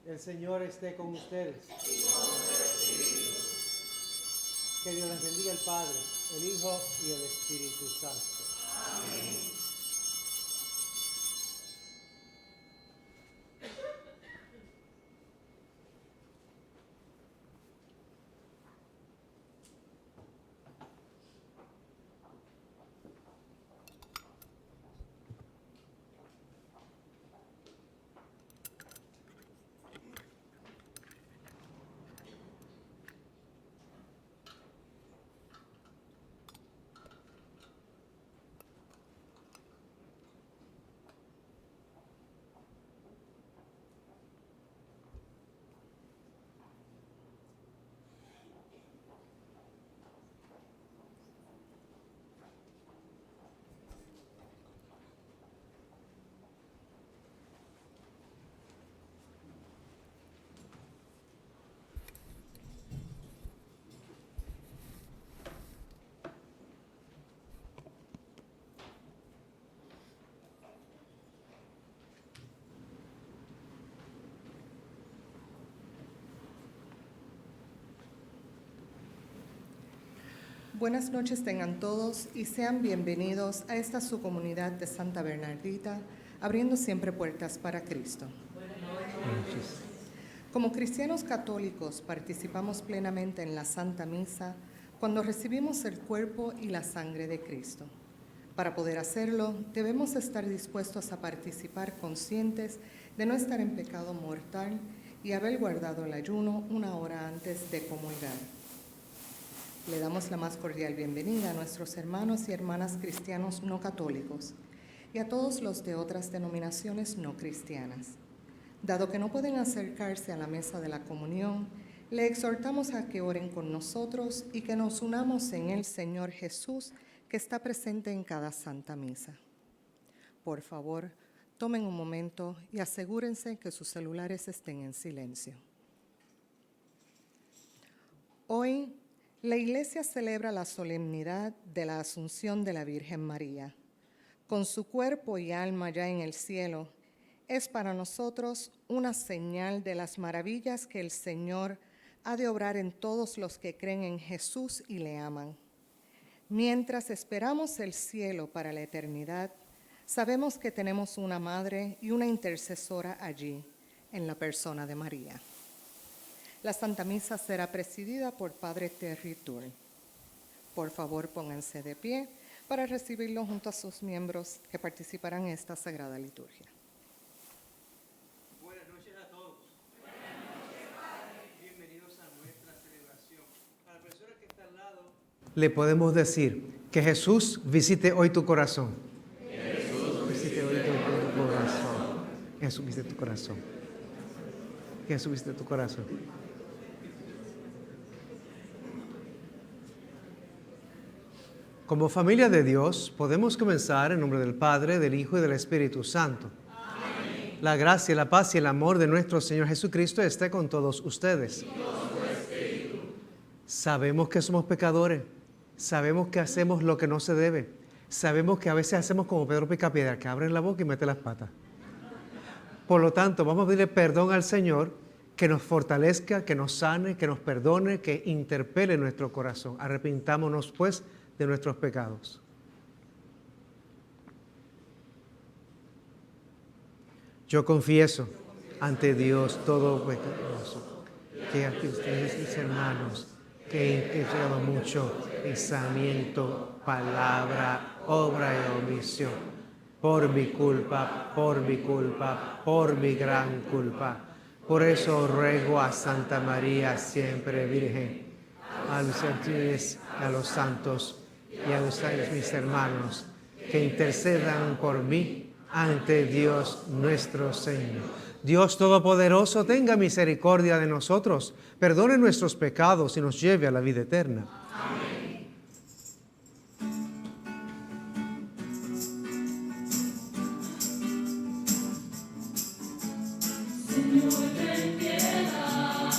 El Señor esté con ustedes. Que Dios les bendiga el Padre, el Hijo y el Espíritu Santo. Amén. Buenas noches tengan todos y sean bienvenidos a esta su comunidad de Santa Bernardita, abriendo siempre puertas para Cristo. Buenas noches. Como cristianos católicos participamos plenamente en la Santa Misa cuando recibimos el cuerpo y la sangre de Cristo. Para poder hacerlo, debemos estar dispuestos a participar conscientes de no estar en pecado mortal y haber guardado el ayuno una hora antes de comulgar. Le damos la más cordial bienvenida a nuestros hermanos y hermanas cristianos no católicos y a todos los de otras denominaciones no cristianas. Dado que no pueden acercarse a la mesa de la comunión, le exhortamos a que oren con nosotros y que nos unamos en el Señor Jesús, que está presente en cada Santa Misa. Por favor, tomen un momento y asegúrense que sus celulares estén en silencio. Hoy, la Iglesia celebra la solemnidad de la Asunción de la Virgen María. Con su cuerpo y alma ya en el cielo, es para nosotros una señal de las maravillas que el Señor ha de obrar en todos los que creen en Jesús y le aman. Mientras esperamos el cielo para la eternidad, sabemos que tenemos una madre y una intercesora allí, en la persona de María. La Santa Misa será presidida por Padre Terry Tour. Por favor, pónganse de pie para recibirlo junto a sus miembros que participarán en esta sagrada liturgia. Buenas noches a todos. Buenas noches, Padre. Bienvenidos a nuestra celebración. A la persona que está al lado, le podemos decir que Jesús visite hoy tu corazón. Jesús visite hoy tu corazón. Jesús visite tu corazón. Jesús visite tu corazón. Como familia de Dios, podemos comenzar en nombre del Padre, del Hijo y del Espíritu Santo. Amén. La gracia, la paz y el amor de nuestro Señor Jesucristo esté con todos ustedes. Sabemos que somos pecadores, sabemos que hacemos lo que no se debe, sabemos que a veces hacemos como Pedro Picapiedra, que abre la boca y mete las patas. Por lo tanto, vamos a pedirle perdón al Señor, que nos fortalezca, que nos sane, que nos perdone, que interpele nuestro corazón. Arrepintámonos, pues, de nuestros pecados. Yo confieso ante Dios todo pecadoroso, que ante ustedes, mis hermanos, que he pecado mucho, pensamiento, palabra, obra y omisión, por mi culpa, por mi culpa, por mi gran culpa. Por eso ruego a Santa María, siempre Virgen, a los ángeles, a los santos y a ustedes, mis hermanos, que intercedan por mí ante Dios nuestro Señor. Dios Todopoderoso, tenga misericordia de nosotros, perdone nuestros pecados y nos lleve a la vida eterna. Amén. Señor, ten piedad.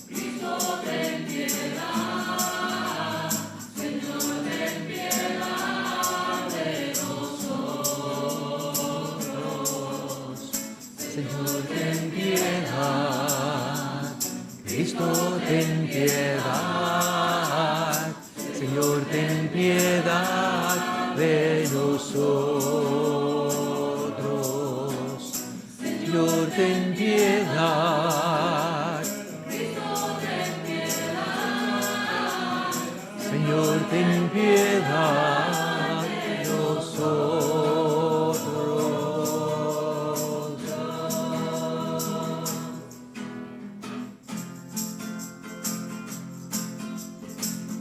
Cristo, ten piedad. Señor, ten piedad de nosotros. Señor, ten piedad. Cristo, ten piedad. Señor, ten piedad de nosotros. Señor, ten piedad. Señor, ten piedad de nosotros.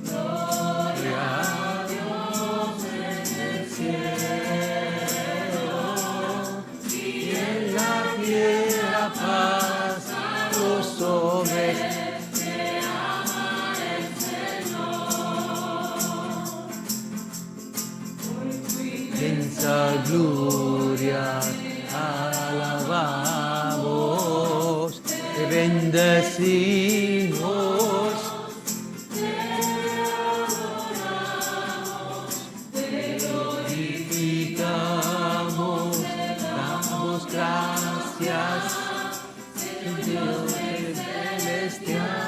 Gloria a Dios en el cielo y en la tierra paz a los hombres. Inmensa gloria, alabamos, te bendecimos, te glorificamos, damos gracias, Dios celestial.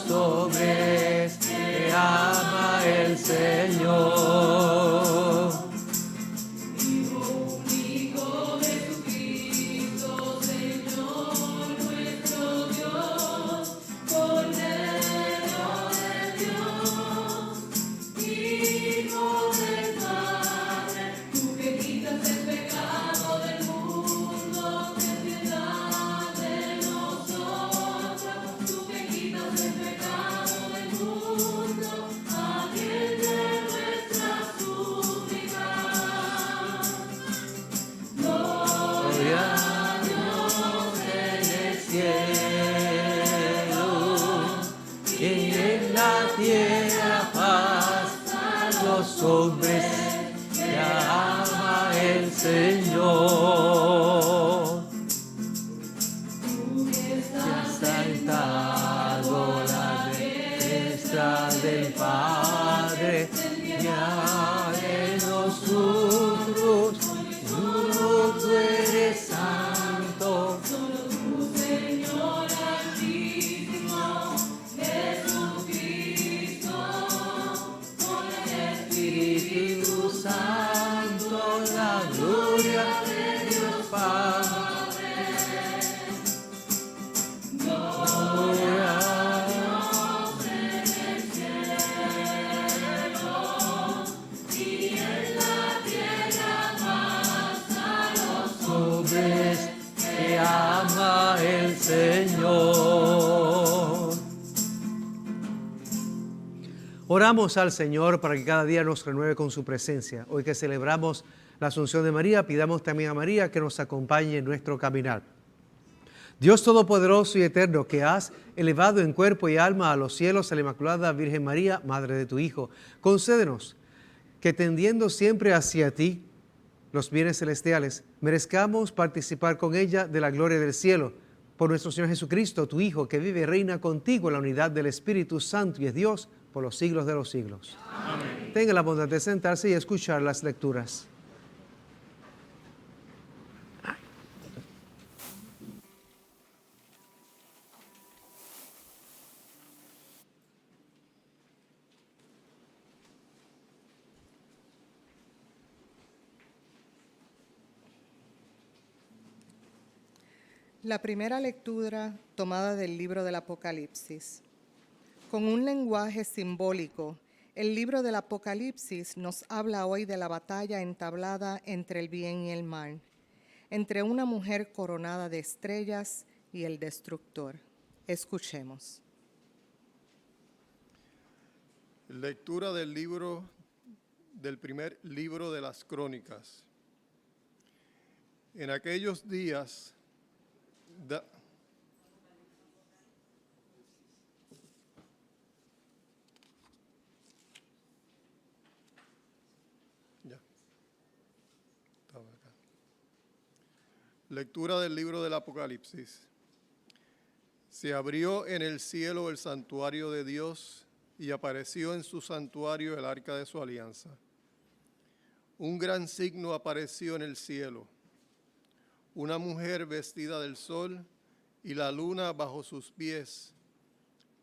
Sobres que ama el Señor. Hijo único Jesucristo, Señor nuestro Dios, Cordero de Dios, Hijo del Padre, tú que quitas el pecado del mundo, ten piedad de nosotros, tú que quitas el pecado del mundo, atiende nuestras súplicas. Gloria a Dios en el cielo y en la tierra paz a los hombres que ama el Señor. Se ha saltado la diestra del Padre, ya de nosotros, solo tú eres santo. Señor Altísimo, Jesucristo, con el Espíritu Santo, la gloria de Dios Padre. Gloria a Dios y en la tierra paz a los hombres que ama el Señor. Oramos al Señor para que cada día nos renueve con su presencia. Hoy que celebramos la Asunción de María, pidamos también a María que nos acompañe en nuestro caminar. Dios Todopoderoso y Eterno, que has elevado en cuerpo y alma a los cielos a la Inmaculada Virgen María, Madre de tu Hijo, concédenos que tendiendo siempre hacia ti los bienes celestiales, merezcamos participar con ella de la gloria del cielo. Por nuestro Señor Jesucristo, tu Hijo, que vive y reina contigo en la unidad del Espíritu Santo y es Dios por los siglos de los siglos. Amén. Tenga la bondad de sentarse y escuchar las lecturas. La primera lectura tomada del libro del Apocalipsis. Con un lenguaje simbólico, el libro del Apocalipsis nos habla hoy de la batalla entablada entre el bien y el mal, entre una mujer coronada de estrellas y el destructor. Escuchemos. Lectura del primer libro de las Crónicas. En aquellos días Lectura del libro del Apocalipsis. Se abrió en el cielo el santuario de Dios y apareció en su santuario el arca de su alianza. Un gran signo apareció en el cielo, una mujer vestida del sol y la luna bajo sus pies,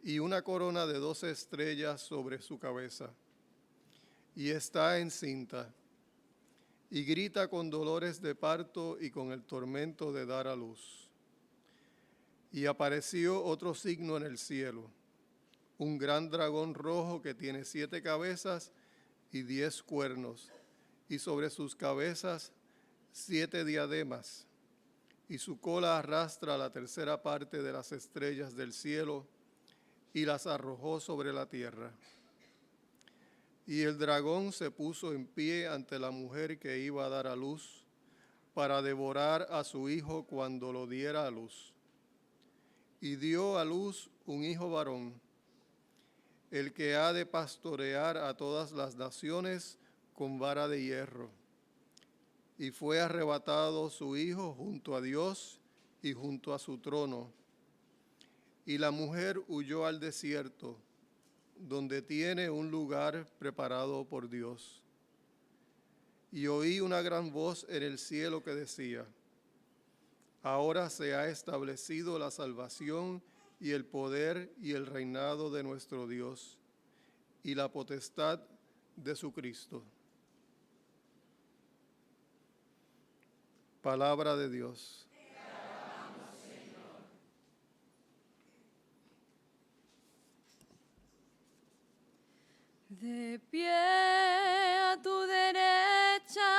y una corona de 12 estrellas sobre su cabeza. Y está encinta, y grita con dolores de parto y con el tormento de dar a luz. Y apareció otro signo en el cielo, un gran dragón rojo que tiene 7 cabezas y 10 cuernos, y sobre sus cabezas 7 diademas, y su cola arrastra la tercera parte de las estrellas del cielo y las arrojó sobre la tierra. Y el dragón se puso en pie ante la mujer que iba a dar a luz para devorar a su hijo cuando lo diera a luz. Y dio a luz un hijo varón, el que ha de pastorear a todas las naciones con vara de hierro. Y fue arrebatado su hijo junto a Dios y junto a su trono. Y la mujer huyó al desierto, donde tiene un lugar preparado por Dios. Y oí una gran voz en el cielo que decía: ahora se ha establecido la salvación y el poder y el reinado de nuestro Dios y la potestad de su Cristo. Palabra de Dios. De pie a tu derecha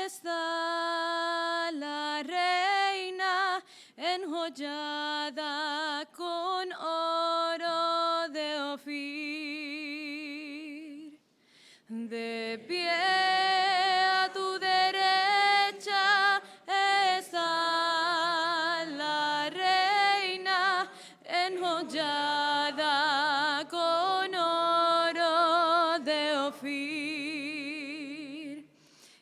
está la reina enjollada con oro de Ofir. De pie a tu derecha está la reina enjollada con oro de Ofir.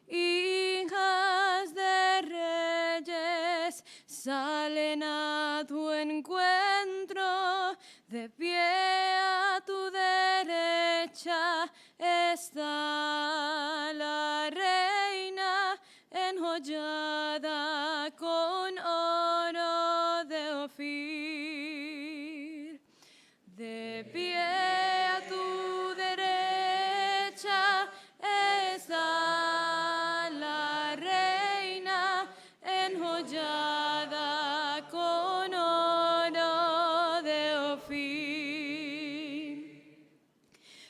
Hijas de reyes salen a tu encuentro, de pie a tu derecha está la reina enjollada con oro de Ofir. De pie a tu derecha está la reina enjollada con oro de Ofir.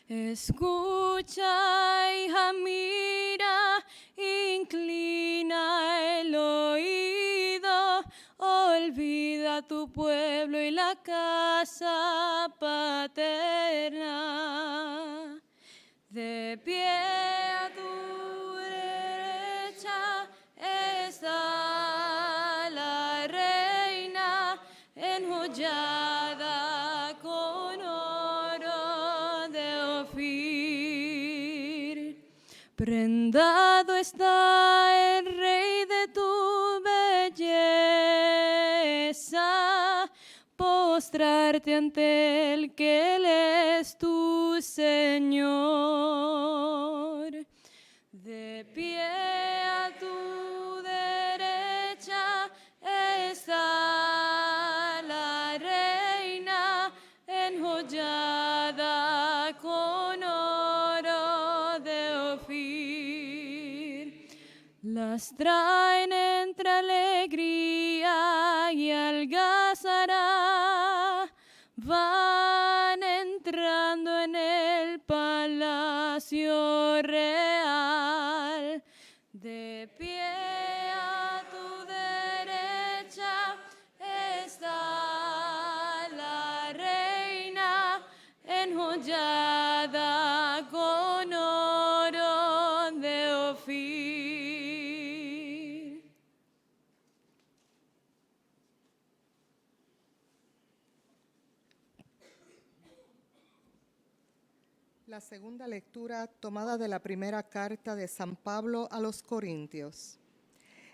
Escucha, hija, mira, inclina el oído, olvida tu pueblo y la casa paterna. De pie a tu derecha está la reina enjollada con oro de Ofir. Prendado está el rey de tu belleza, postrarte ante él que él es tu Señor. De pie a tu derecha está la reina enjollada con oro de Ofir. Las traen entre alegría y algazara, van entrando en el palacio real. De pie a tu derecha está la reina enjollada con oro de Ofir. La segunda lectura tomada de la primera carta de San Pablo a los Corintios.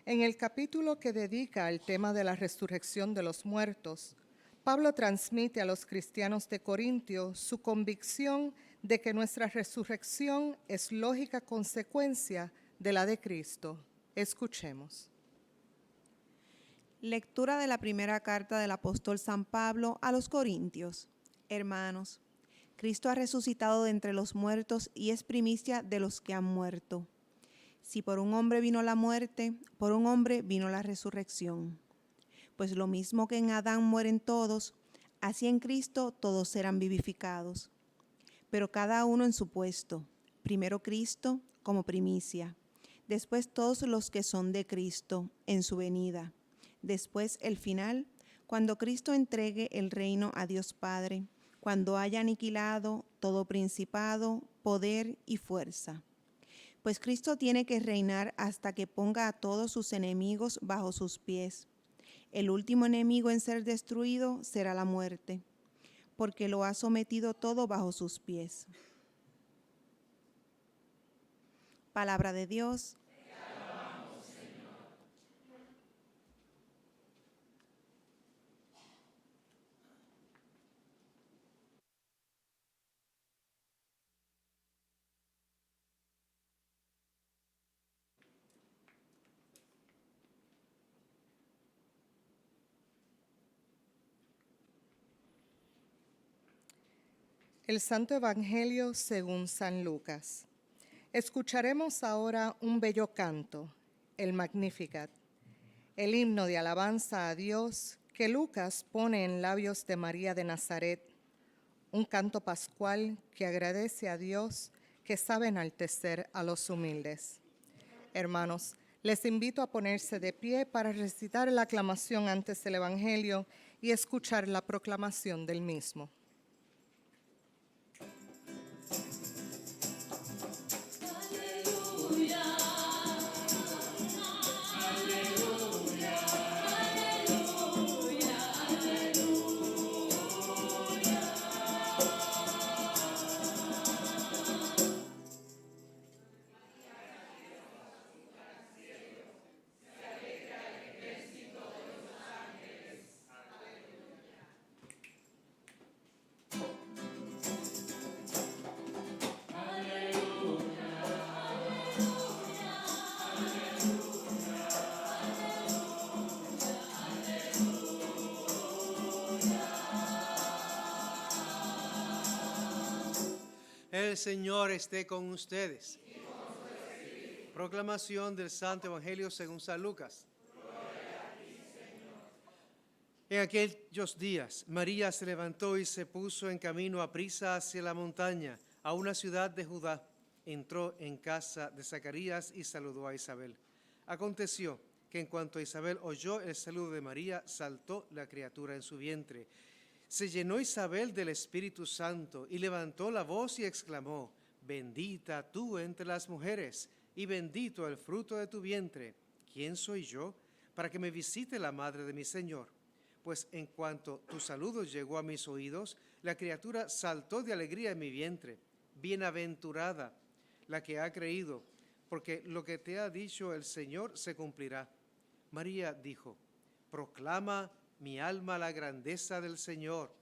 En el capítulo que dedica al tema de la resurrección de los muertos, Pablo transmite a los cristianos de Corintio su convicción de que nuestra resurrección es lógica consecuencia de la de Cristo. Escuchemos. Lectura de la primera carta del apóstol San Pablo a los Corintios. Hermanos, Cristo ha resucitado de entre los muertos y es primicia de los que han muerto. Si por un hombre vino la muerte, por un hombre vino la resurrección. Pues lo mismo que en Adán mueren todos, así en Cristo todos serán vivificados. Pero cada uno en su puesto. Primero Cristo como primicia, después todos los que son de Cristo en su venida. Después el final, cuando Cristo entregue el reino a Dios Padre, cuando haya aniquilado todo principado, poder y fuerza. Pues Cristo tiene que reinar hasta que ponga a todos sus enemigos bajo sus pies. El último enemigo en ser destruido será la muerte, porque lo ha sometido todo bajo sus pies. Palabra de Dios. El Santo Evangelio según San Lucas. Escucharemos ahora un bello canto, el Magnificat, el himno de alabanza a Dios que Lucas pone en labios de María de Nazaret, un canto pascual que agradece a Dios que sabe enaltecer a los humildes. Hermanos, les invito a ponerse de pie para recitar la aclamación antes del Evangelio y escuchar la proclamación del mismo. El Señor esté con ustedes. Proclamación del Santo Evangelio según San Lucas. En aquellos días, María se levantó y se puso en camino aprisa hacia la montaña, a una ciudad de Judá. Entró en casa de Zacarías y saludó a Isabel. Aconteció que en cuanto Isabel oyó el saludo de María, saltó la criatura en su vientre. Se llenó Isabel del Espíritu Santo y levantó la voz y exclamó: Bendita tú entre las mujeres, y bendito el fruto de tu vientre. ¿Quién soy yo para que me visite la madre de mi Señor? Pues en cuanto tu saludo llegó a mis oídos, la criatura saltó de alegría en mi vientre. Bienaventurada la que ha creído, porque lo que te ha dicho el Señor se cumplirá. María dijo: Proclama mi alma la grandeza del Señor.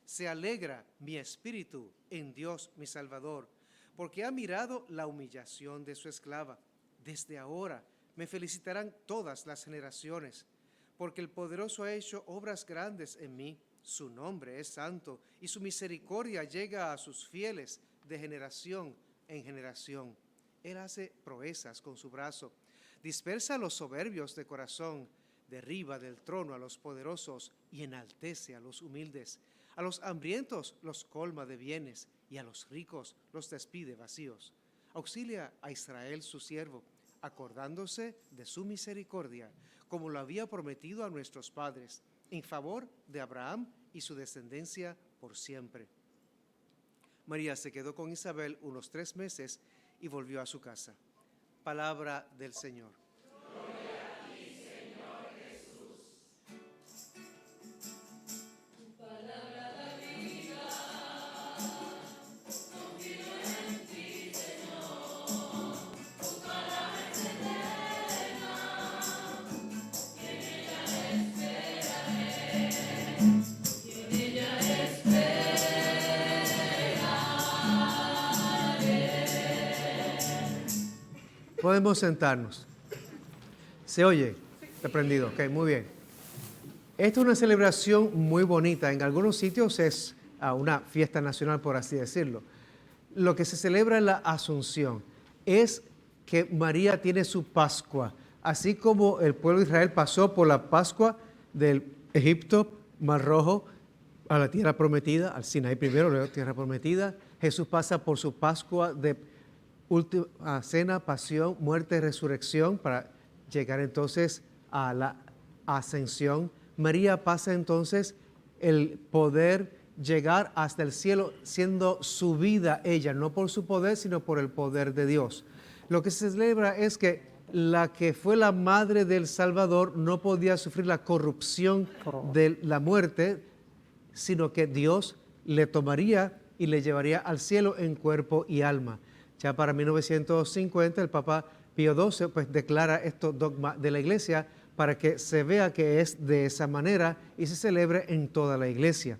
Se alegra mi espíritu en Dios mi Salvador, porque ha mirado la humillación de su esclava. Desde ahora me felicitarán todas las generaciones, porque el poderoso ha hecho obras grandes en mí. Su nombre es santo, y su misericordia llega a sus fieles de generación en generación. Él hace proezas con su brazo, dispersa a los soberbios de corazón, derriba del trono a los poderosos y enaltece a los humildes. A los hambrientos los colma de bienes y a los ricos los despide vacíos. Auxilia a Israel su siervo, acordándose de su misericordia, como lo había prometido a nuestros padres, en favor de Abraham y su descendencia por siempre. María se quedó con Isabel unos 3 meses y volvió a su casa. Palabra del Señor. Podemos sentarnos. ¿Se oye? Está prendido. Ok, muy bien. Esta es una celebración muy bonita. En algunos sitios es una fiesta nacional, por así decirlo. Lo que se celebra en la Asunción es que María tiene su Pascua. Así como el pueblo de Israel pasó por la Pascua del Egipto, Mar Rojo, a la tierra prometida, al Sinaí primero, luego tierra prometida, Jesús pasa por su Pascua de última cena, pasión, muerte y resurrección para llegar entonces a la ascensión. María pasa entonces el poder llegar hasta el cielo siendo subida ella, no por su poder, sino por el poder de Dios. Lo que se celebra es que la que fue la madre del Salvador no podía sufrir la corrupción de la muerte, sino que Dios le tomaría y le llevaría al cielo en cuerpo y alma. Ya para 1950 el Papa Pío XII pues declara estos dogmas de la Iglesia para que se vea que es de esa manera y se celebre en toda la Iglesia.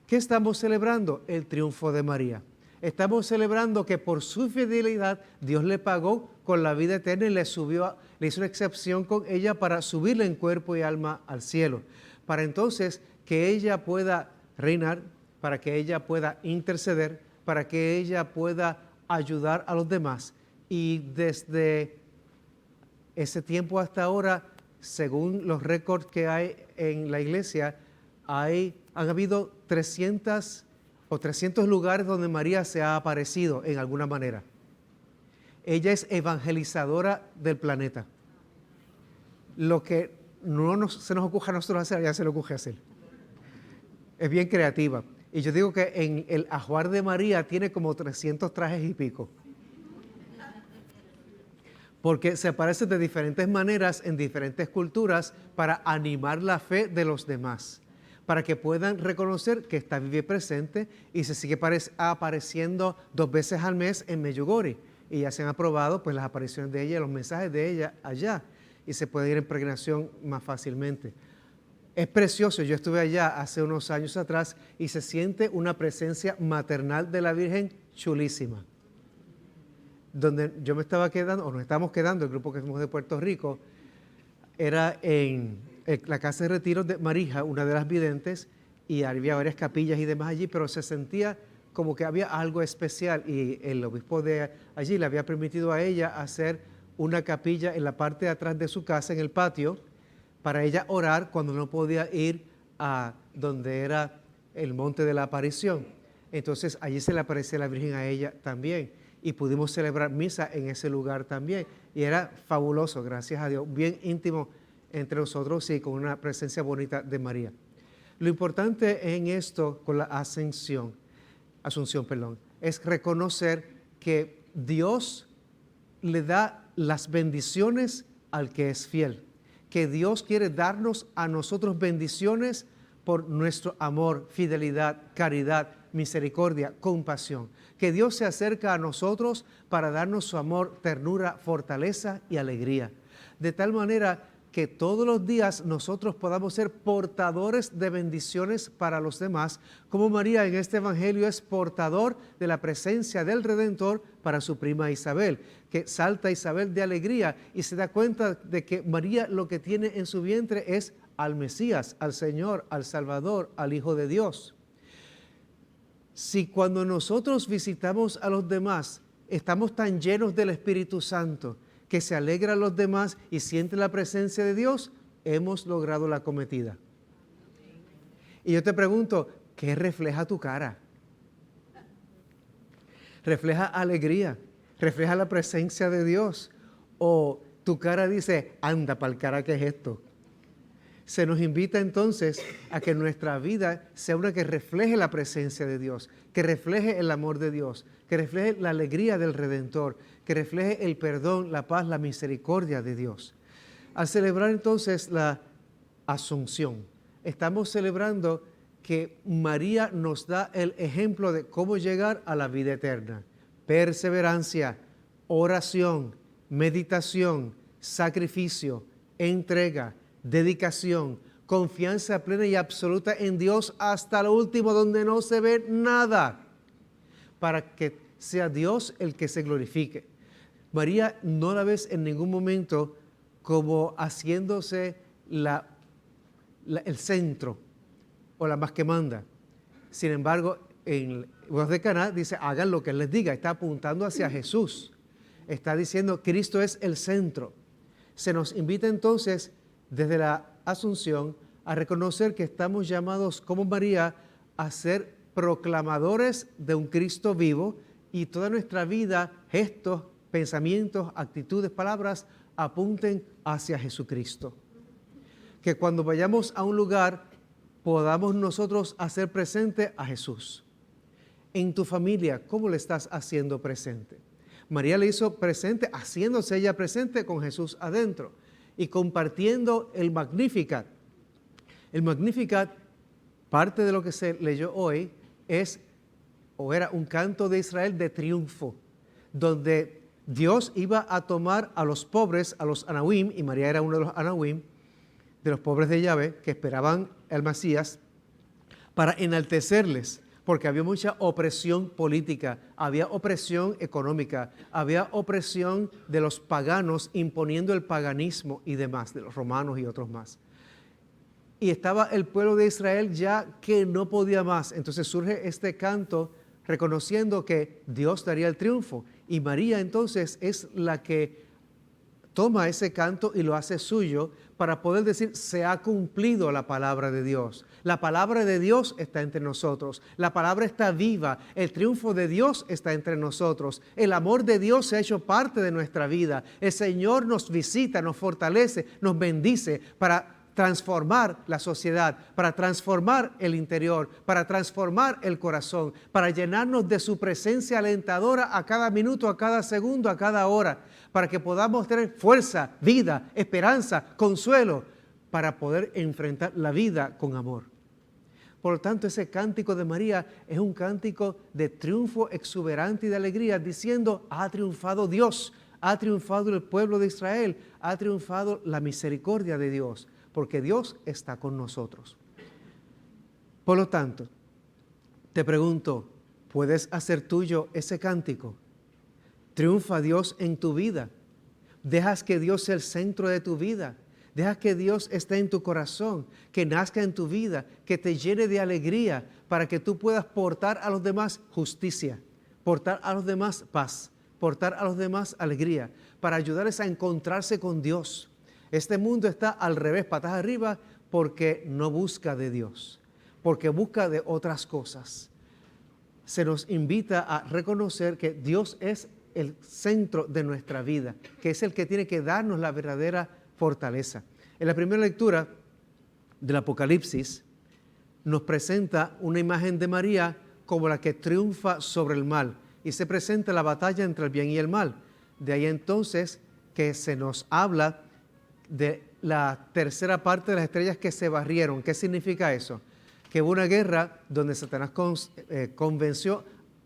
¿Qué estamos celebrando? El triunfo de María. Estamos celebrando que por su fidelidad Dios le pagó con la vida eterna y le hizo una excepción con ella para subirla en cuerpo y alma al cielo. Para entonces que ella pueda reinar, para que ella pueda interceder, para que ella pueda ayudar a los demás. Y desde ese tiempo hasta ahora, según los récords que hay en la iglesia, han habido 300 lugares donde María se ha aparecido en alguna manera. Ella es evangelizadora del planeta. Lo que se nos ocurre a nosotros hacer, ella se le ocurre hacer. Es bien creativa. Y yo digo que en el ajuar de María tiene como 300 trajes y pico. Porque se aparece de diferentes maneras en diferentes culturas para animar la fe de los demás, para que puedan reconocer que está viva y presente y se sigue apareciendo 2 veces al mes en Medjugorje. Y ya se han aprobado pues, las apariciones de ella, los mensajes de ella allá, y se puede ir en peregrinación más fácilmente. Es precioso, yo estuve allá hace unos años atrás y se siente una presencia maternal de la Virgen chulísima. Donde yo me estaba quedando, o nos estábamos quedando, el grupo que somos de Puerto Rico, era en la casa de retiro de Marija, una de las videntes, y había varias capillas y demás allí, pero se sentía como que había algo especial y el obispo de allí le había permitido a ella hacer una capilla en la parte de atrás de su casa, en el patio, para ella orar cuando no podía ir a donde era el monte de la aparición. Entonces allí se le aparecía la Virgen a ella también y pudimos celebrar misa en ese lugar también. Y era fabuloso, gracias a Dios, bien íntimo entre nosotros y con una presencia bonita de María. Lo importante en esto con la Asunción, es reconocer que Dios le da las bendiciones al que es fiel, que Dios quiere darnos a nosotros bendiciones por nuestro amor, fidelidad, caridad, misericordia, compasión, que Dios se acerca a nosotros para darnos su amor, ternura, fortaleza y alegría, de tal manera que todos los días nosotros podamos ser portadores de bendiciones para los demás, como María en este evangelio es portador de la presencia del Redentor para su prima Isabel, que salta Isabel de alegría y se da cuenta de que María lo que tiene en su vientre es al Mesías, al Señor, al Salvador, al Hijo de Dios. Si cuando nosotros visitamos a los demás estamos tan llenos del Espíritu Santo, que se alegran los demás y sienten la presencia de Dios, hemos logrado la cometida. Y yo te pregunto, ¿qué refleja tu cara? ¿Refleja alegría? ¿Refleja la presencia de Dios? ¿O tu cara dice, anda pa'l cara, qué es esto? Se nos invita entonces a que nuestra vida sea una que refleje la presencia de Dios, que refleje el amor de Dios, que refleje la alegría del Redentor, que refleje el perdón, la paz, la misericordia de Dios. Al celebrar entonces la Asunción, estamos celebrando que María nos da el ejemplo de cómo llegar a la vida eterna. Perseverancia, oración, meditación, sacrificio, entrega, dedicación, confianza plena y absoluta en Dios hasta lo último, donde no se ve nada, para que sea Dios el que se glorifique. María no la ves en ningún momento como haciéndose el centro o la más que manda. Sin embargo, en Bodas de Caná dice, hagan lo que Él les diga. Está apuntando hacia Jesús. Está diciendo, Cristo es el centro. Se nos invita entonces, desde la Asunción, a reconocer que estamos llamados, como María, a ser proclamadores de un Cristo vivo, y toda nuestra vida, gestos, pensamientos, actitudes, palabras, apunten hacia Jesucristo. Que cuando vayamos a un lugar, podamos nosotros hacer presente a Jesús. En tu familia, ¿cómo le estás haciendo presente? María le hizo presente, haciéndose ella presente con Jesús adentro y compartiendo el Magnificat. El Magnificat, parte de lo que se leyó hoy, era un canto de Israel de triunfo, donde Dios iba a tomar a los pobres, a los Anahuim, y María era uno de los Anahuim, de los pobres de Yahvé, que esperaban el Mesías, para enaltecerles, porque había mucha opresión política, había opresión económica, había opresión de los paganos imponiendo el paganismo y demás, de los romanos y otros más. Y estaba el pueblo de Israel ya que no podía más. Entonces surge este canto reconociendo que Dios daría el triunfo. Y María entonces es la que toma ese canto y lo hace suyo para poder decir, se ha cumplido la palabra de Dios. La palabra de Dios está entre nosotros. La palabra está viva. El triunfo de Dios está entre nosotros. El amor de Dios se ha hecho parte de nuestra vida. El Señor nos visita, nos fortalece, nos bendice para transformar la sociedad, para transformar el interior, para transformar el corazón, para llenarnos de su presencia alentadora a cada minuto, a cada segundo, a cada hora, para que podamos tener fuerza, vida, esperanza, consuelo, para poder enfrentar la vida con amor. Por lo tanto, ese cántico de María es un cántico de triunfo exuberante y de alegría, diciendo, ha triunfado Dios, ha triunfado el pueblo de Israel, ha triunfado la misericordia de Dios, porque Dios está con nosotros. Por lo tanto, te pregunto, ¿puedes hacer tuyo ese cántico? ¿Triunfa Dios en tu vida? ¿Dejas que Dios sea el centro de tu vida? ¿Dejas que Dios esté en tu corazón, que nazca en tu vida, que te llene de alegría para que tú puedas portar a los demás justicia, portar a los demás paz, portar a los demás alegría, para ayudarles a encontrarse con Dios? Este mundo está al revés, patas arriba, porque no busca de Dios, porque busca de otras cosas. Se nos invita a reconocer que Dios es el centro de nuestra vida, que es el que tiene que darnos la verdadera fortaleza. En la primera lectura del Apocalipsis nos presenta una imagen de María como la que triunfa sobre el mal y se presenta la batalla entre el bien y el mal. De ahí entonces que se nos habla de la tercera parte de las estrellas que se barrieron. ¿Qué significa eso? Que hubo una guerra donde Satanás convenció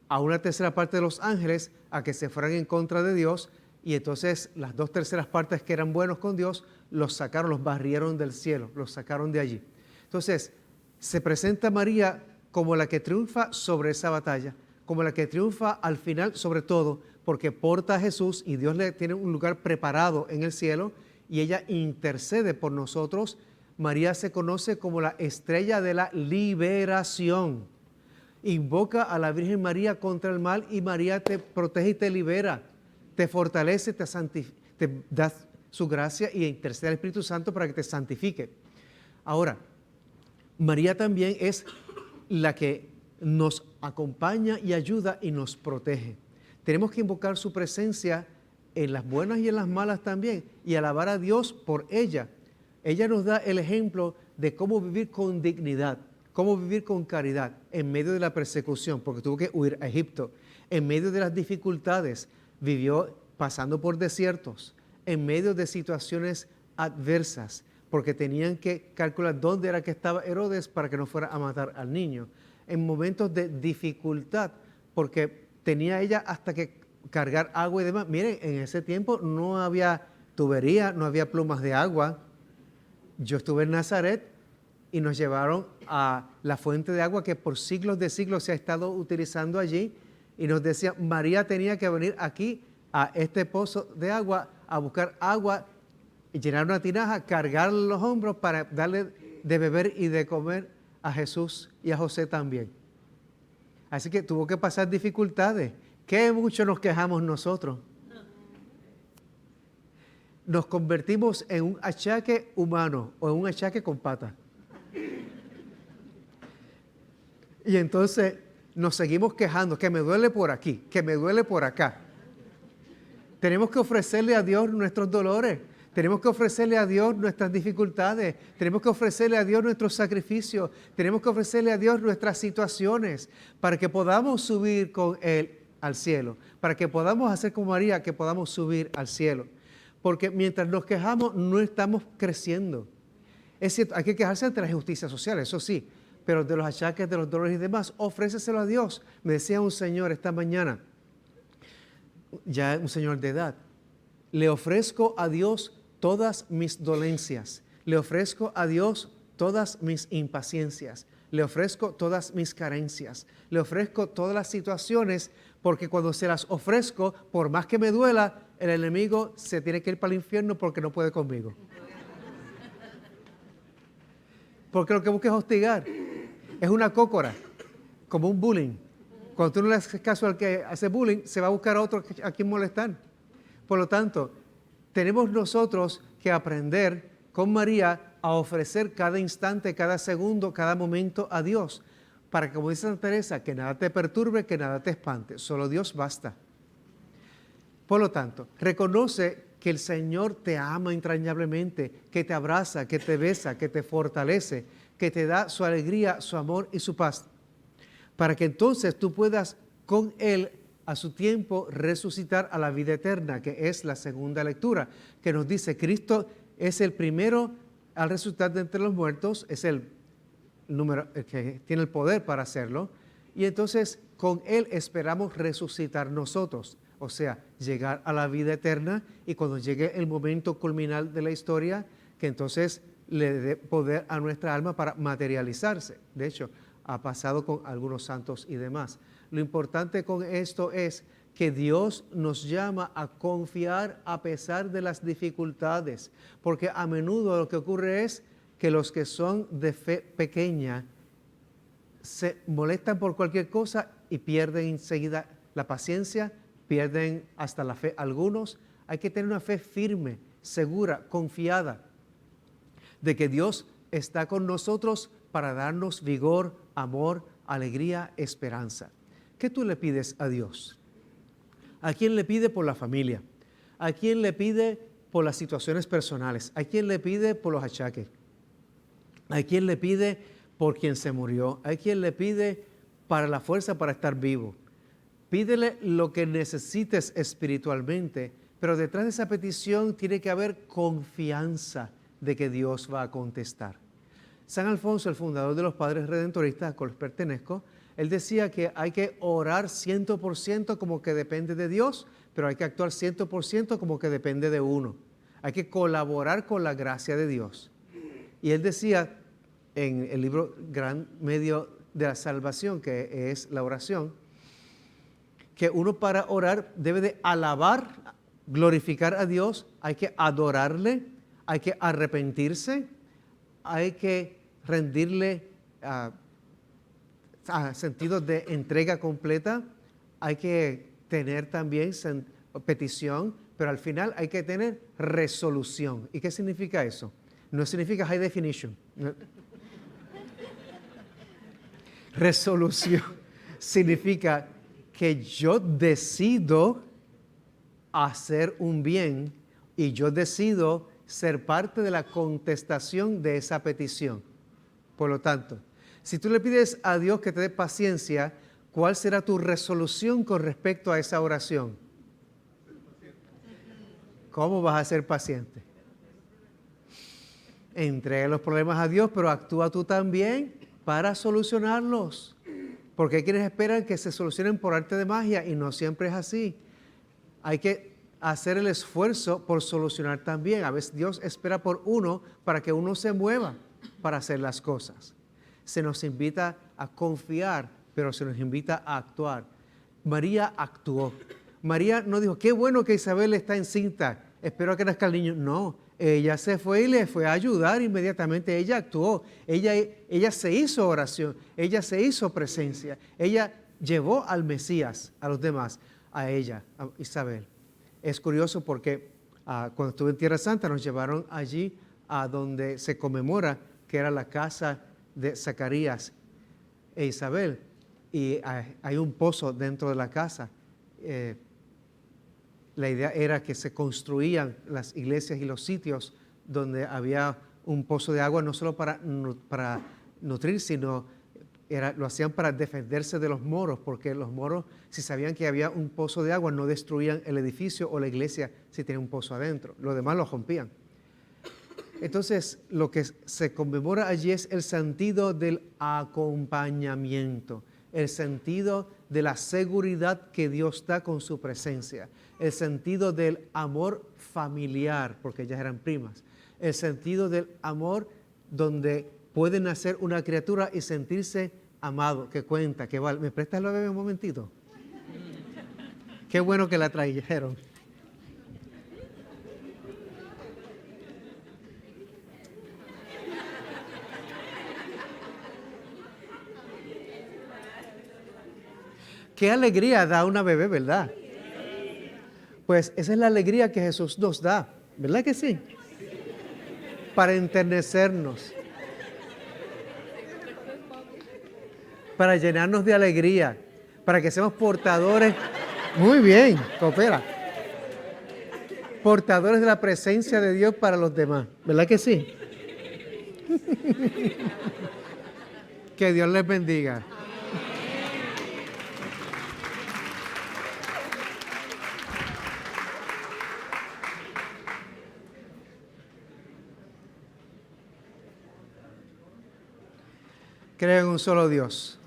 a una tercera parte de los ángeles a que se fueran en contra de Dios, y entonces las dos terceras partes que eran buenos con Dios los sacaron, los barrieron del cielo, los sacaron de allí. Entonces se presenta María como la que triunfa sobre esa batalla, como la que triunfa al final sobre todo, porque porta a Jesús y Dios le tiene un lugar preparado en el cielo y ella intercede por nosotros. María se conoce como la estrella de la liberación. Invoca a la Virgen María contra el mal y María te protege y te libera, te fortalece, te da su gracia y intercede al Espíritu Santo para que te santifique. Ahora, María también es la que nos acompaña y ayuda y nos protege. Tenemos que invocar su presencia en las buenas y en las malas también y alabar a Dios por ella. Ella nos da el ejemplo de cómo vivir con dignidad, cómo vivir con caridad en medio de la persecución, porque tuvo que huir a Egipto, en medio de las dificultades, vivió pasando por desiertos, en medio de situaciones adversas, porque tenían que calcular dónde era que estaba Herodes para que no fuera a matar al niño, en momentos de dificultad, porque tenía ella hasta que cargar agua y demás. Miren, en ese tiempo no había tubería, no había plumas de agua. Yo estuve en Nazaret y nos llevaron a la fuente de agua que por siglos de siglos se ha estado utilizando allí y nos decía, María tenía que venir aquí a este pozo de agua a buscar agua, y llenar una tinaja, cargarle los hombros para darle de beber y de comer a Jesús y a José también. Así que tuvo que pasar dificultades. ¿Qué mucho nos quejamos nosotros? Nos convertimos en un achaque humano o en un achaque con patas. Y entonces nos seguimos quejando, que me duele por aquí, que me duele por acá. Tenemos que ofrecerle a Dios nuestros dolores. Tenemos que ofrecerle a Dios nuestras dificultades. Tenemos que ofrecerle a Dios nuestros sacrificios. Tenemos que ofrecerle a Dios nuestras situaciones para que podamos subir con Él al cielo. Para que podamos hacer como María, que podamos subir al cielo. Porque mientras nos quejamos, no estamos creciendo. Es cierto, hay que quejarse ante la injusticia social, eso sí. Pero de los achaques, de los dolores y demás, ofréceselo a Dios. Me decía un señor esta mañana, ya un señor de edad, le ofrezco a Dios todas mis dolencias, le ofrezco a Dios todas mis impaciencias, le ofrezco todas mis carencias, le ofrezco todas las situaciones, porque cuando se las ofrezco, por más que me duela, el enemigo se tiene que ir para el infierno porque no puede conmigo. Porque lo que busca es hostigar, es una cócora, como un bullying. Cuando tú no le haces caso al que hace bullying, se va a buscar a otro a quien molestar. Por lo tanto, tenemos nosotros que aprender con María a ofrecer cada instante, cada segundo, cada momento a Dios. Para que, como dice Santa Teresa, que nada te perturbe, que nada te espante. Solo Dios basta. Por lo tanto, reconoce que el Señor te ama entrañablemente, que te abraza, que te besa, que te fortalece, que te da su alegría, su amor y su paz. Para que entonces tú puedas con Él a su tiempo resucitar a la vida eterna, que es la segunda lectura, que nos dice Cristo es el primero al resucitar de entre los muertos, es el que tiene el poder para hacerlo, y entonces con Él esperamos resucitar nosotros, o sea, llegar a la vida eterna, y cuando llegue el momento culminal de la historia, que entonces le dé poder a nuestra alma para materializarse. De hecho, ha pasado con algunos santos y demás. Lo importante con esto es que Dios nos llama a confiar a pesar de las dificultades, porque a menudo lo que ocurre es que los que son de fe pequeña se molestan por cualquier cosa y pierden enseguida la paciencia, pierden hasta la fe algunos. Hay que tener una fe firme, segura, confiada, de que Dios está con nosotros para darnos vigor, amor, alegría, esperanza. ¿Qué tú le pides a Dios? ¿A quién le pide por la familia? ¿A quién le pide por las situaciones personales? ¿A quién le pide por los achaques? ¿A quién le pide por quien se murió? ¿A quién le pide para la fuerza para estar vivo? Pídele lo que necesites espiritualmente, pero detrás de esa petición tiene que haber confianza de que Dios va a contestar. San Alfonso, el fundador de los Padres Redentoristas, a los pertenezco, él decía que hay que orar 100% como que depende de Dios, pero hay que actuar 100% como que depende de uno. Hay que colaborar con la gracia de Dios. Y él decía en el libro Gran Medio de la Salvación, que es la oración, que uno para orar debe de alabar, glorificar a Dios, hay que adorarle, hay que arrepentirse, hay que rendirle sentidos de entrega completa, hay que tener también petición, pero al final hay que tener resolución. ¿Y qué significa eso? No significa high definition. Resolución significa que yo decido hacer un bien y yo decido ser parte de la contestación de esa petición. Por lo tanto, si tú le pides a Dios que te dé paciencia, ¿cuál será tu resolución con respecto a esa oración? ¿Cómo vas a ser paciente? Entrega los problemas a Dios, pero actúa tú también para solucionarlos. Porque hay quienes esperan que se solucionen por arte de magia y no siempre es así. Hay que hacer el esfuerzo por solucionar también. A veces Dios espera por uno para que uno se mueva para hacer las cosas. Se nos invita a confiar, pero se nos invita a actuar. María actuó. María no dijo, qué bueno que Isabel está encinta, espero a que nazca el niño. No, ella se fue y le fue a ayudar inmediatamente. Ella actuó, ella se hizo oración, ella se hizo presencia. Ella llevó al Mesías, a los demás, a ella, a Isabel. Es curioso porque cuando estuve en Tierra Santa nos llevaron allí a donde se conmemora que era la casa de Zacarías e Isabel. Y hay un pozo dentro de la casa. La idea era que se construían las iglesias y los sitios donde había un pozo de agua, no solo para nutrir, sino lo hacían para defenderse de los moros, porque los moros, si sabían que había un pozo de agua, no destruían el edificio o la iglesia si tenía un pozo adentro. Lo demás lo rompían. Entonces, lo que se conmemora allí es el sentido del acompañamiento, el sentido de la seguridad que Dios da con su presencia, el sentido del amor familiar, porque ellas eran primas, el sentido del amor donde puede nacer una criatura y sentirse amado, que cuenta, que vale. ¿Me prestas la bebé un momentito? Qué bueno que la trajeron. Qué alegría da una bebé, ¿verdad? Pues esa es la alegría que Jesús nos da, ¿verdad que sí? Para enternecernos, para llenarnos de alegría, para que seamos portadores, muy bien, coopera, portadores de la presencia de Dios para los demás, ¿verdad que sí? Que Dios les bendiga. Creo en un solo Dios.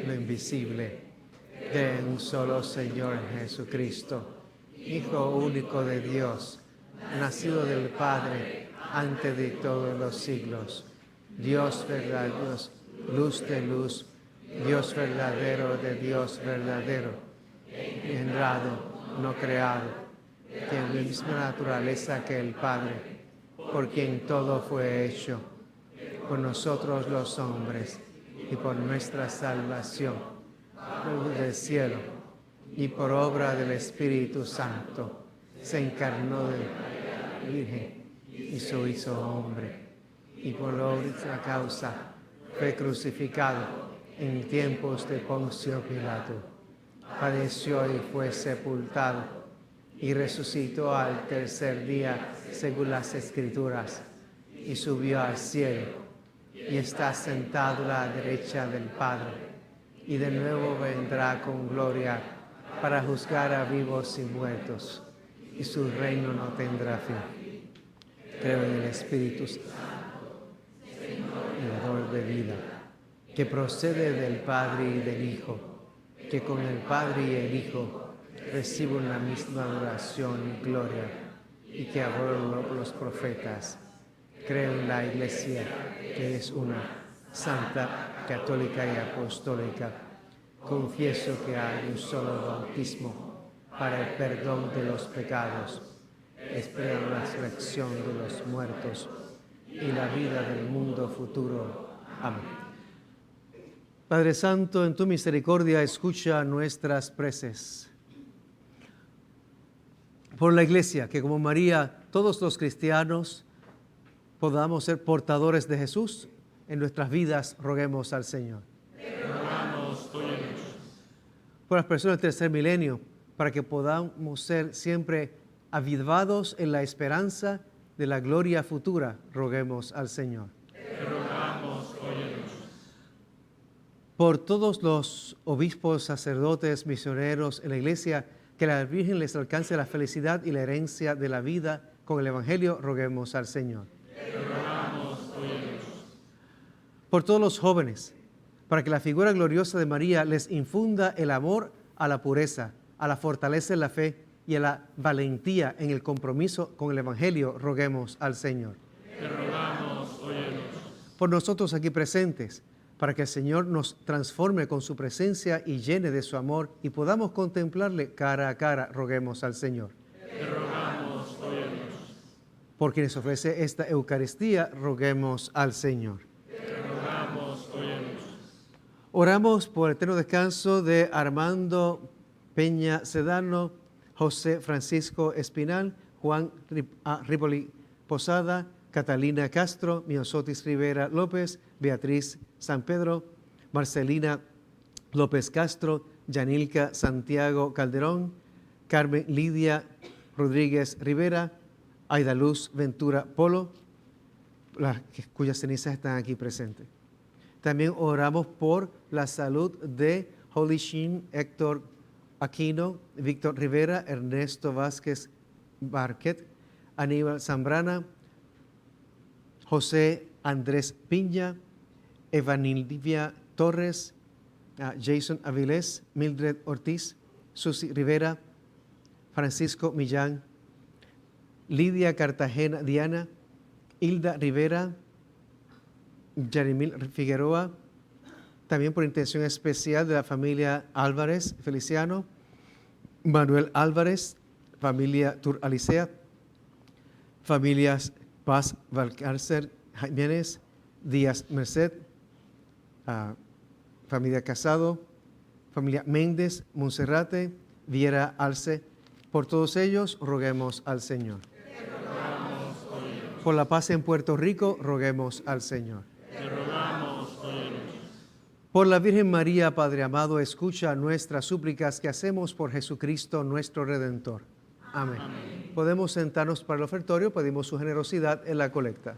Lo invisible. Creo en un solo Señor Jesucristo, Hijo único de Dios, nacido del Padre antes de todos los siglos. Dios verdadero, luz de luz, Dios verdadero de Dios verdadero, engendrado, no creado, tiene la misma naturaleza que el Padre, por quien todo fue hecho, por nosotros los hombres y por nuestra salvación, luz del cielo y por obra del Espíritu Santo, se encarnó de la Virgen y se hizo hombre, y por la causa fue crucificado en tiempos de Poncio Pilato, padeció y fue sepultado, y resucitó al tercer día según las Escrituras, y subió al cielo, y está sentado a la derecha del Padre, y de nuevo vendrá con gloria para juzgar a vivos y muertos, y su reino no tendrá fin. Creo en el Espíritu Santo, el dador de vida, que procede del Padre y del Hijo, que con el Padre y el Hijo reciben la misma adoración y gloria, y que adoran los profetas. Creo en la Iglesia, que es una, santa, católica y apostólica. Confieso que hay un solo bautismo para el perdón de los pecados. Espero la resurrección de los muertos y la vida del mundo futuro. Amén. Padre Santo, en tu misericordia escucha nuestras preces. Por la Iglesia, que como María, todos los cristianos podamos ser portadores de Jesús en nuestras vidas, roguemos al Señor. Por las personas del tercer milenio, para que podamos ser siempre avivados en la esperanza de la gloria futura, roguemos al Señor. Por todos los obispos, sacerdotes, misioneros en la Iglesia, que la Virgen les alcance la felicidad y la herencia de la vida con el Evangelio, roguemos al Señor. Por todos los jóvenes, para que la figura gloriosa de María les infunda el amor a la pureza, a la fortaleza en la fe y a la valentía en el compromiso con el Evangelio, roguemos al Señor. por nosotros aquí presentes, para que el Señor nos transforme con su presencia y llene de su amor y podamos contemplarle cara a cara. Roguemos al Señor. Te rogamos, óyenos. Por quienes ofrece esta Eucaristía, roguemos al Señor. Te rogamos, óyenos. Oramos por el eterno descanso de Armando Peña Sedano, José Francisco Espinal, Juan Ripoli Posada, Catalina Castro, Miosotis Rivera López, Beatriz San Pedro, Marcelina López Castro, Yanilka Santiago Calderón, Carmen Lidia Rodríguez Rivera, Aida Luz Ventura Polo, cuyas cenizas están aquí presentes. También oramos por la salud de Holy Shin, Héctor Aquino, Víctor Rivera, Ernesto Vázquez Barquet, Aníbal Zambrana, José Andrés Piña, Evanilvia Torres, Jason Avilés, Mildred Ortiz, Susi Rivera, Francisco Millán, Lidia Cartagena Diana, Hilda Rivera, Jeremil Figueroa, también por intención especial de la familia Álvarez Feliciano, Manuel Álvarez, familia Tur Alicea, familias Paz Valcárcer Jiménez, Díaz Merced, familia Casado, familia Méndez, Monserrate, Viera Alce. Por todos ellos, roguemos al Señor. Por la paz en Puerto Rico, roguemos al Señor. Te rogamos, óyenos. Por la Virgen María, Padre amado, escucha nuestras súplicas que hacemos por Jesucristo nuestro Redentor. Amén. Podemos sentarnos para el ofertorio, pedimos su generosidad en la colecta.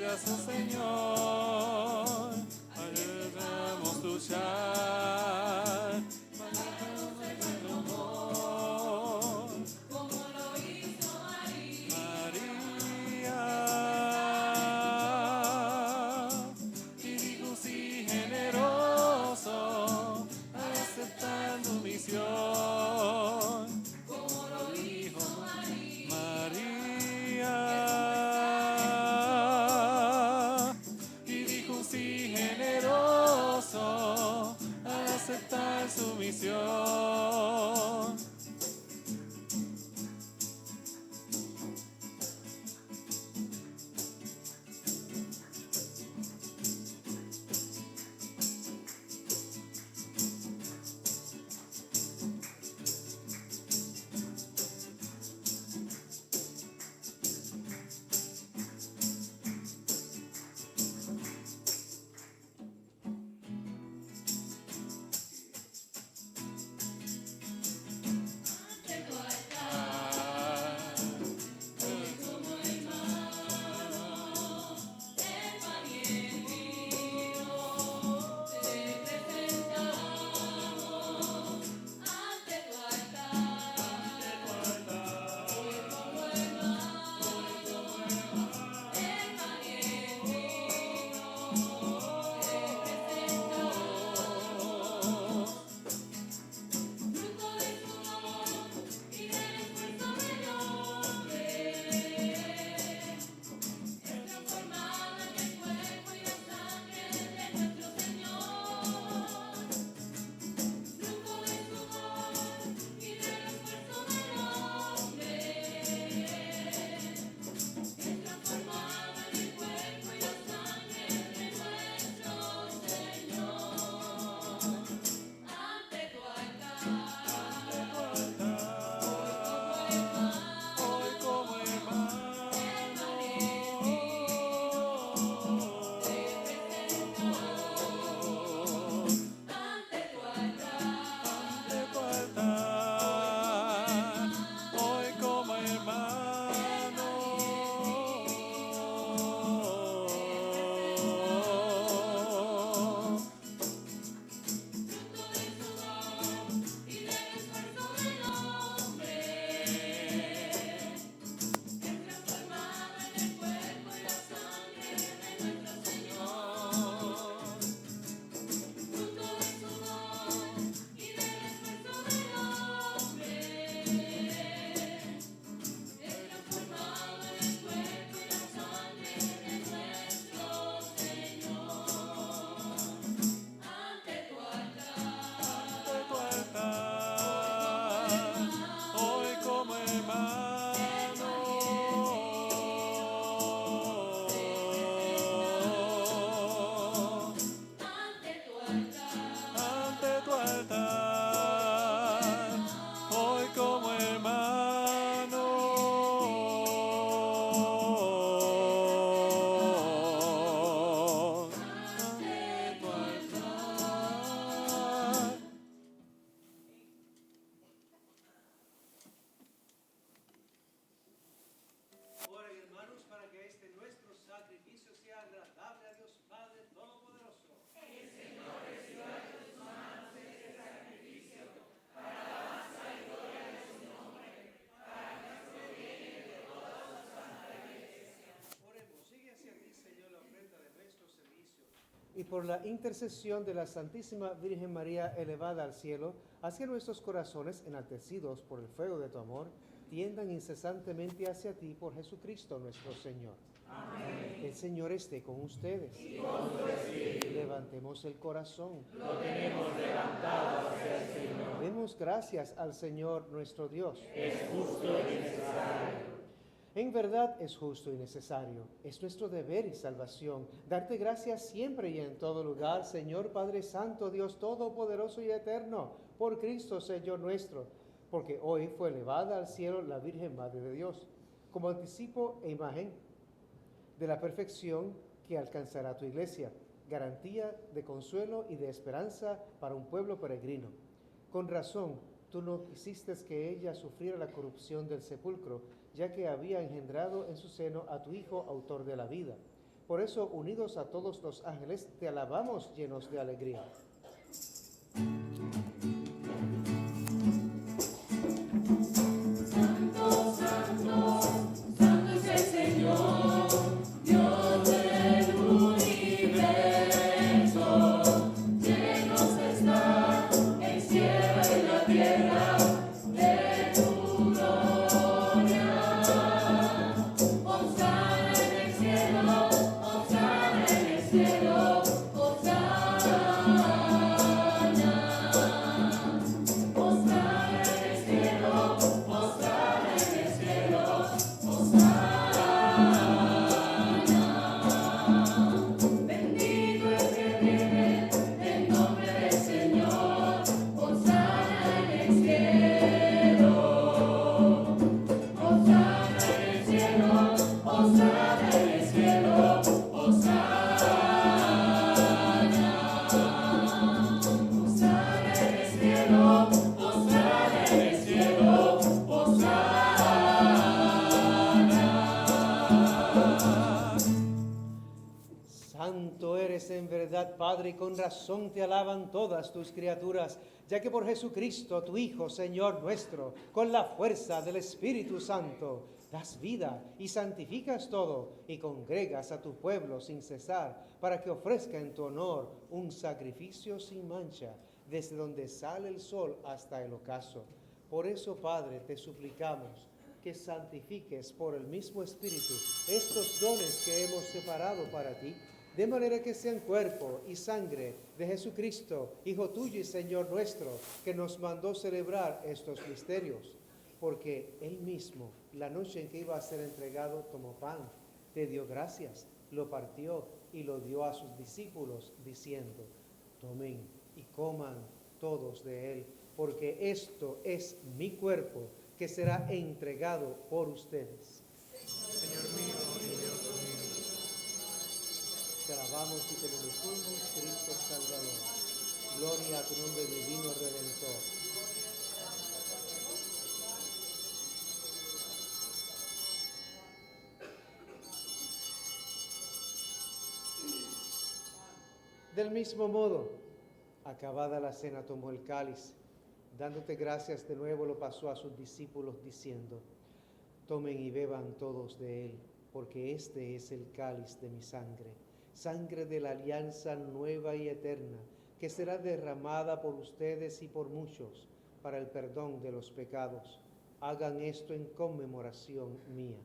gracias, oh Señor. Ayudamos luchar. Nuestro amor. como lo hizo María. Y dijo sí generoso al aceptar tu misión. como lo hizo María. Y dijo un sí generoso al aceptar su misión. y por la intercesión de la Santísima Virgen María elevada al cielo, hacia nuestros corazones enaltecidos por el fuego de tu amor, tiendan incesantemente hacia ti por Jesucristo nuestro Señor. Amén. El Señor esté con ustedes. Y con tu espíritu. Levantemos el corazón. Lo tenemos levantado hacia el Señor. Demos gracias al Señor nuestro Dios. Es justo y necesario. En verdad es justo y necesario, es nuestro deber y salvación, darte gracias siempre y en todo lugar, Señor Padre Santo, Dios Todopoderoso y Eterno, por Cristo, Señor nuestro, porque hoy fue elevada al cielo la Virgen Madre de Dios, como anticipo e imagen de la perfección que alcanzará tu iglesia, garantía de consuelo y de esperanza para un pueblo peregrino. Con razón, tú no quisiste que ella sufriera la corrupción del sepulcro, ya que había engendrado en su seno a tu Hijo, autor de la vida. Por eso, unidos a todos los ángeles, te alabamos llenos de alegría. Santo, santo, santo es el Señor, Dios del universo. Llenos está el cielo y la tierra de tu gloria. Hosana en el cielo, hosana en el cielo, hosana. Hosana en el cielo, hosana en el cielo, hosana. Bendito el que viene en nombre del Señor, hosana en el cielo. Hosana en el cielo, hosana en el cielo, hosana. Hosana en el cielo, hosana en el cielo, hosana. Santo eres en verdad, Padre, y con razón te alaban todas tus criaturas, ya que por Jesucristo, tu Hijo, Señor nuestro, con la fuerza del Espíritu Santo, das vida y santificas todo, y congregas a tu pueblo sin cesar, para que ofrezca en tu honor un sacrificio sin mancha, desde donde sale el sol hasta el ocaso. Por eso, Padre, te suplicamos que santifiques por el mismo Espíritu estos dones que hemos separado para ti, de manera que sean cuerpo y sangre de Jesucristo, Hijo tuyo y Señor nuestro, que nos mandó celebrar estos misterios. Porque Él mismo, la noche en que iba a ser entregado, tomó pan, te dio gracias, lo partió y lo dio a sus discípulos, diciendo: tomen y coman todos de él, porque esto es mi cuerpo, que será entregado por ustedes. Señor mío y Dios mío. Te alabamos y te bendecimos, Cristo Salvador. Gloria a tu nombre, divino Redentor. Del mismo modo, acabada la cena, tomó el cáliz, dándote gracias de nuevo, lo pasó a sus discípulos diciendo: tomen y beban todos de él, porque este es el cáliz de mi sangre, sangre de la alianza nueva y eterna, que será derramada por ustedes y por muchos para el perdón de los pecados. Hagan esto en conmemoración mía.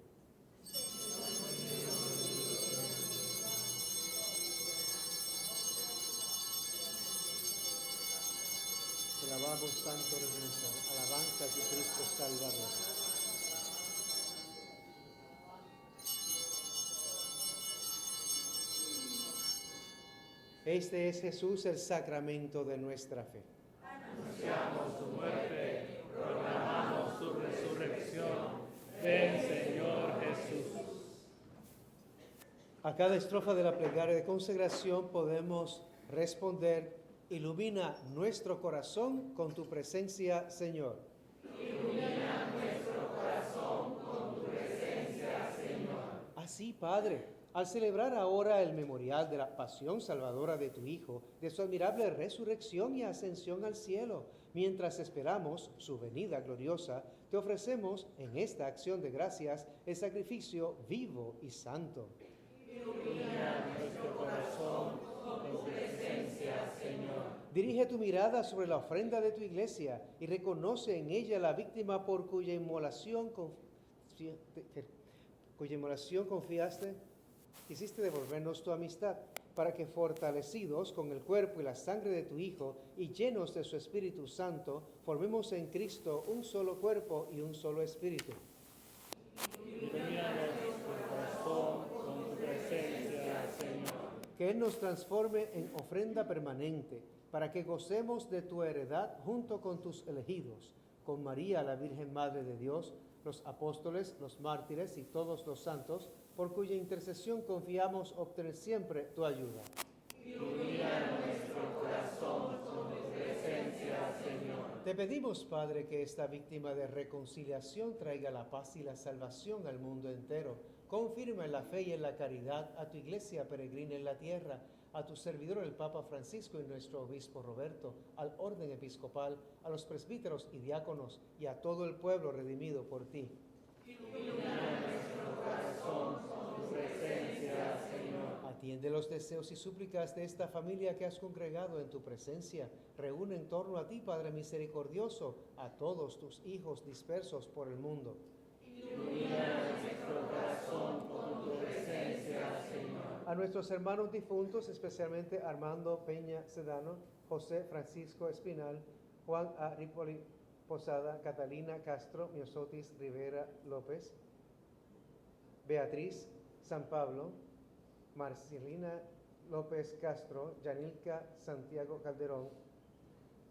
Te alabamos, Santo Redentor, alabanza de Cristo Salvador. Este es Jesús, el sacramento de nuestra fe. Anunciamos tu muerte, proclamamos tu resurrección. Ven, Señor Jesús. A cada estrofa de la plegaria de consagración podemos responder: ilumina nuestro corazón con tu presencia, Señor. Ilumina nuestro corazón con tu presencia, Señor. Así, Padre, al celebrar ahora el memorial de la pasión salvadora de tu Hijo, de su admirable resurrección y ascensión al cielo, mientras esperamos su venida gloriosa, te ofrecemos en esta acción de gracias el sacrificio vivo y santo. Ilumina nuestro corazón con tu presencia, Señor. Dirige tu mirada sobre la ofrenda de tu iglesia y reconoce en ella la víctima por cuya inmolación confiaste. Quisiste devolvernos tu amistad, para que fortalecidos con el cuerpo y la sangre de tu Hijo y llenos de su Espíritu Santo, formemos en Cristo un solo cuerpo y un solo espíritu. Ilumina nuestro corazón con tu presencia, Señor. Que Él nos transforme en ofrenda permanente, para que gocemos de tu heredad junto con tus elegidos, con María, la Virgen Madre de Dios, los apóstoles, los mártires y todos los santos, por cuya intercesión confiamos obtener siempre tu ayuda. Ilumina nuestro corazón con tu presencia, Señor. Te pedimos, Padre, que esta víctima de reconciliación traiga la paz y la salvación al mundo entero, Confirma en la fe y en la caridad a tu iglesia peregrina en la tierra, a tu servidor el Papa Francisco y nuestro obispo Roberto, al orden episcopal, a los presbíteros y diáconos y a todo el pueblo redimido por ti. Atiende los deseos y súplicas de esta familia que has congregado en tu presencia. Reúne en torno a ti, Padre misericordioso, a todos tus hijos dispersos por el mundo. A nuestros hermanos difuntos, especialmente Armando Peña Sedano, José Francisco Espinal, Juan A. Ripoli Posada, Catalina Castro Miosotis Rivera López, Beatriz San Pablo, Marcelina López Castro, Yanilka Santiago Calderón,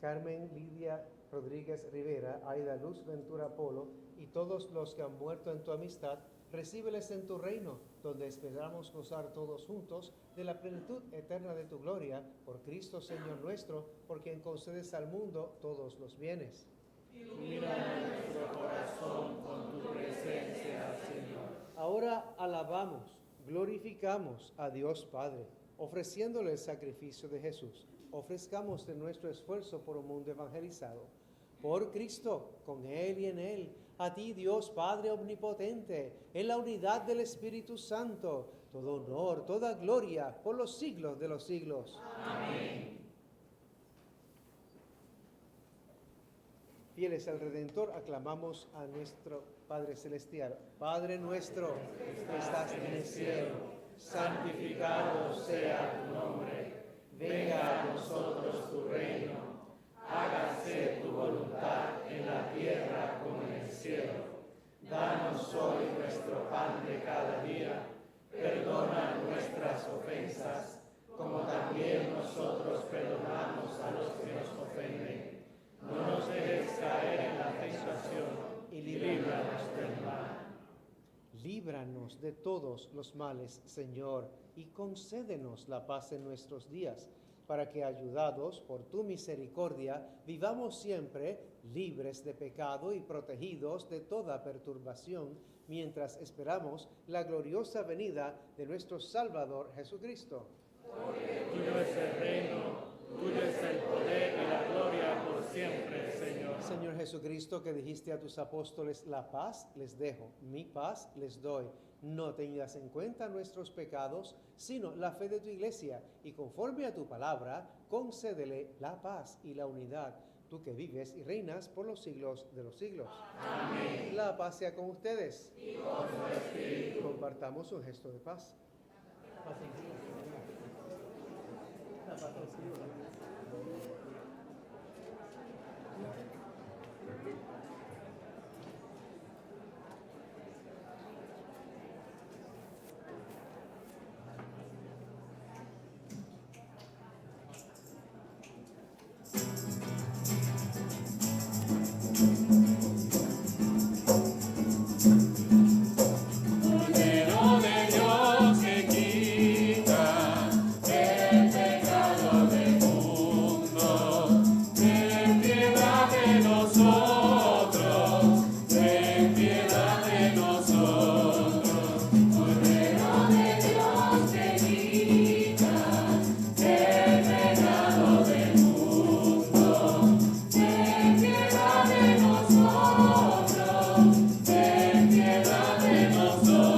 Carmen Lidia Rodríguez Rivera, Aida Luz Ventura Polo y todos los que han muerto en tu amistad, recíbeles en tu reino, donde esperamos gozar todos juntos de la plenitud eterna de tu gloria, por Cristo Señor nuestro, por quien concedes al mundo todos los bienes. Ilumina nuestro corazón con tu presencia, Señor. Ahora alabamos, glorificamos a Dios Padre, ofreciéndole el sacrificio de Jesús. Ofrezcamos de nuestro esfuerzo por un mundo evangelizado. Por Cristo, con Él y en Él, a ti Dios Padre omnipotente, en la unidad del Espíritu Santo, todo honor, toda gloria, por los siglos de los siglos. Amén. Fieles al Redentor, aclamamos a nuestro Padre Celestial. Padre nuestro, que estás en el cielo, santificado sea tu nombre. Venga a nosotros tu reino. Hágase tu voluntad en la tierra como en el cielo. Danos hoy nuestro pan de cada día. Perdona nuestras ofensas, como también nosotros perdonamos a los que nos ofenden. No nos dejes caer en la tentación y líbranos del mal. Líbranos de todos los males, Señor, y concédenos la paz en nuestros días, para que, ayudados por tu misericordia, vivamos siempre libres de pecado y protegidos de toda perturbación, mientras esperamos la gloriosa venida de nuestro Salvador Jesucristo. Tuyo es el reino, tuyo es el poder y la gloria por siempre, Señor. Señor Jesucristo, que dijiste a tus apóstoles, la paz les dejo, mi paz les doy. No tengas en cuenta nuestros pecados, sino la fe de tu iglesia, y conforme a tu palabra, concédele la paz y la unidad, tú que vives y reinas por los siglos de los siglos. Amén. La paz sea con ustedes. Y con su espíritu. Compartamos un gesto de paz. Paz en Cristo. La paz del Señor. Cordero de Dios que quita el pecado del mundo, ten piedad de nosotros, ten piedad de nosotros. Cordero de Dios que quita el pecado del mundo, ten piedad de nosotros, ten piedad de nosotros.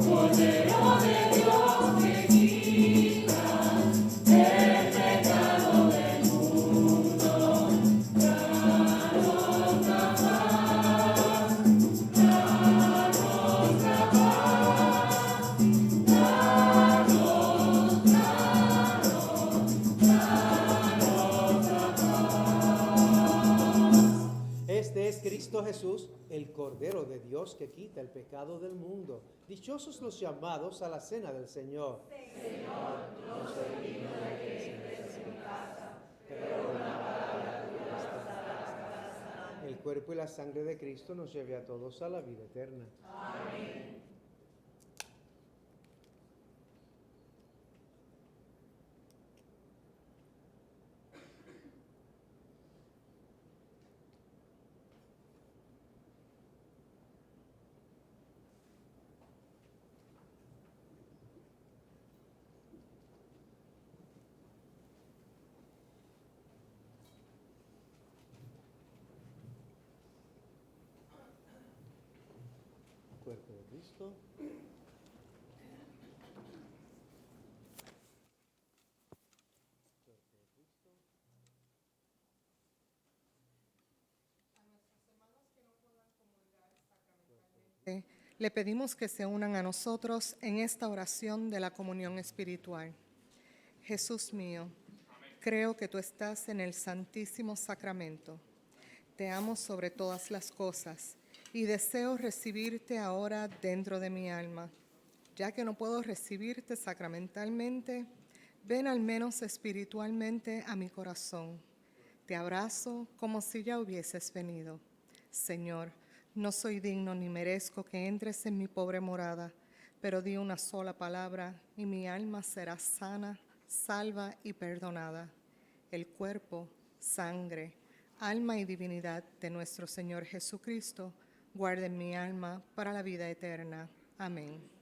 Cordero de Dios que quita el pecado del mundo, danos la paz, danos la paz, danos la paz. Este es Cristo Jesús, el Cordero de Dios que quita el pecado del mundo. Dichosos los llamados a la cena del Señor. El cuerpo y la sangre de Cristo nos lleve a todos a la vida eterna. Cuerpo de Cristo. Le pedimos que se unan a nosotros en esta oración de la comunión espiritual. Jesús mío, creo que tú estás en el Santísimo Sacramento. Te amo sobre todas las cosas y deseo recibirte ahora dentro de mi alma. Ya que no puedo recibirte sacramentalmente, ven al menos espiritualmente a mi corazón. Te abrazo como si ya hubieses venido. Señor, no soy digno ni merezco que entres en mi pobre morada, pero di una sola palabra y mi alma será sana, salva y perdonada. El cuerpo, sangre, alma y divinidad de nuestro Señor Jesucristo, guarden mi alma para la vida eterna. Amén.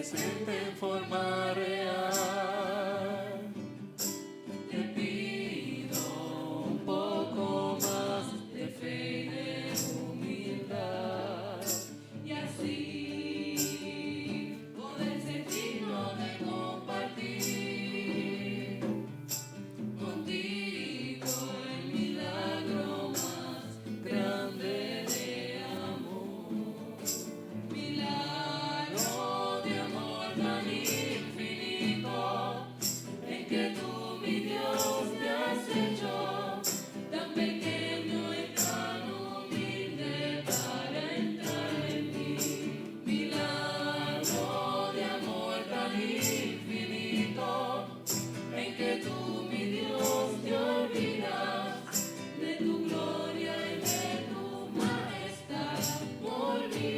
presente en forma real. Te pido un poco más de fe y de humildad, y así poder ser digno de compartir contigo el milagro más grande de amor. Milagro de amor tan infinito, en que tú, mi Dios, te has hecho tan pequeño y tan humilde para entrar en mí. Milagro de amor tan infinito, en que tú, mi Dios, te olvidas de tu gloria y de tu majestad por mí.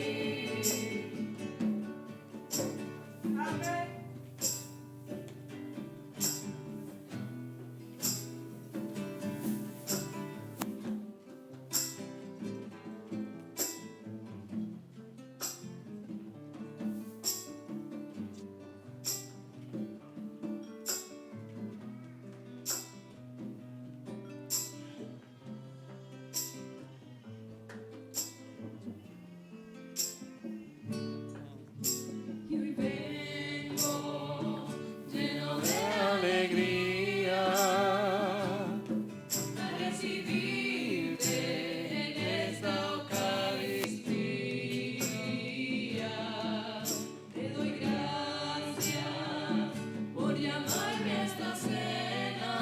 Y hoy vengo lleno de alegría a recibirte en esta Eucaristía. Te doy gracias por llamarme a esta cena,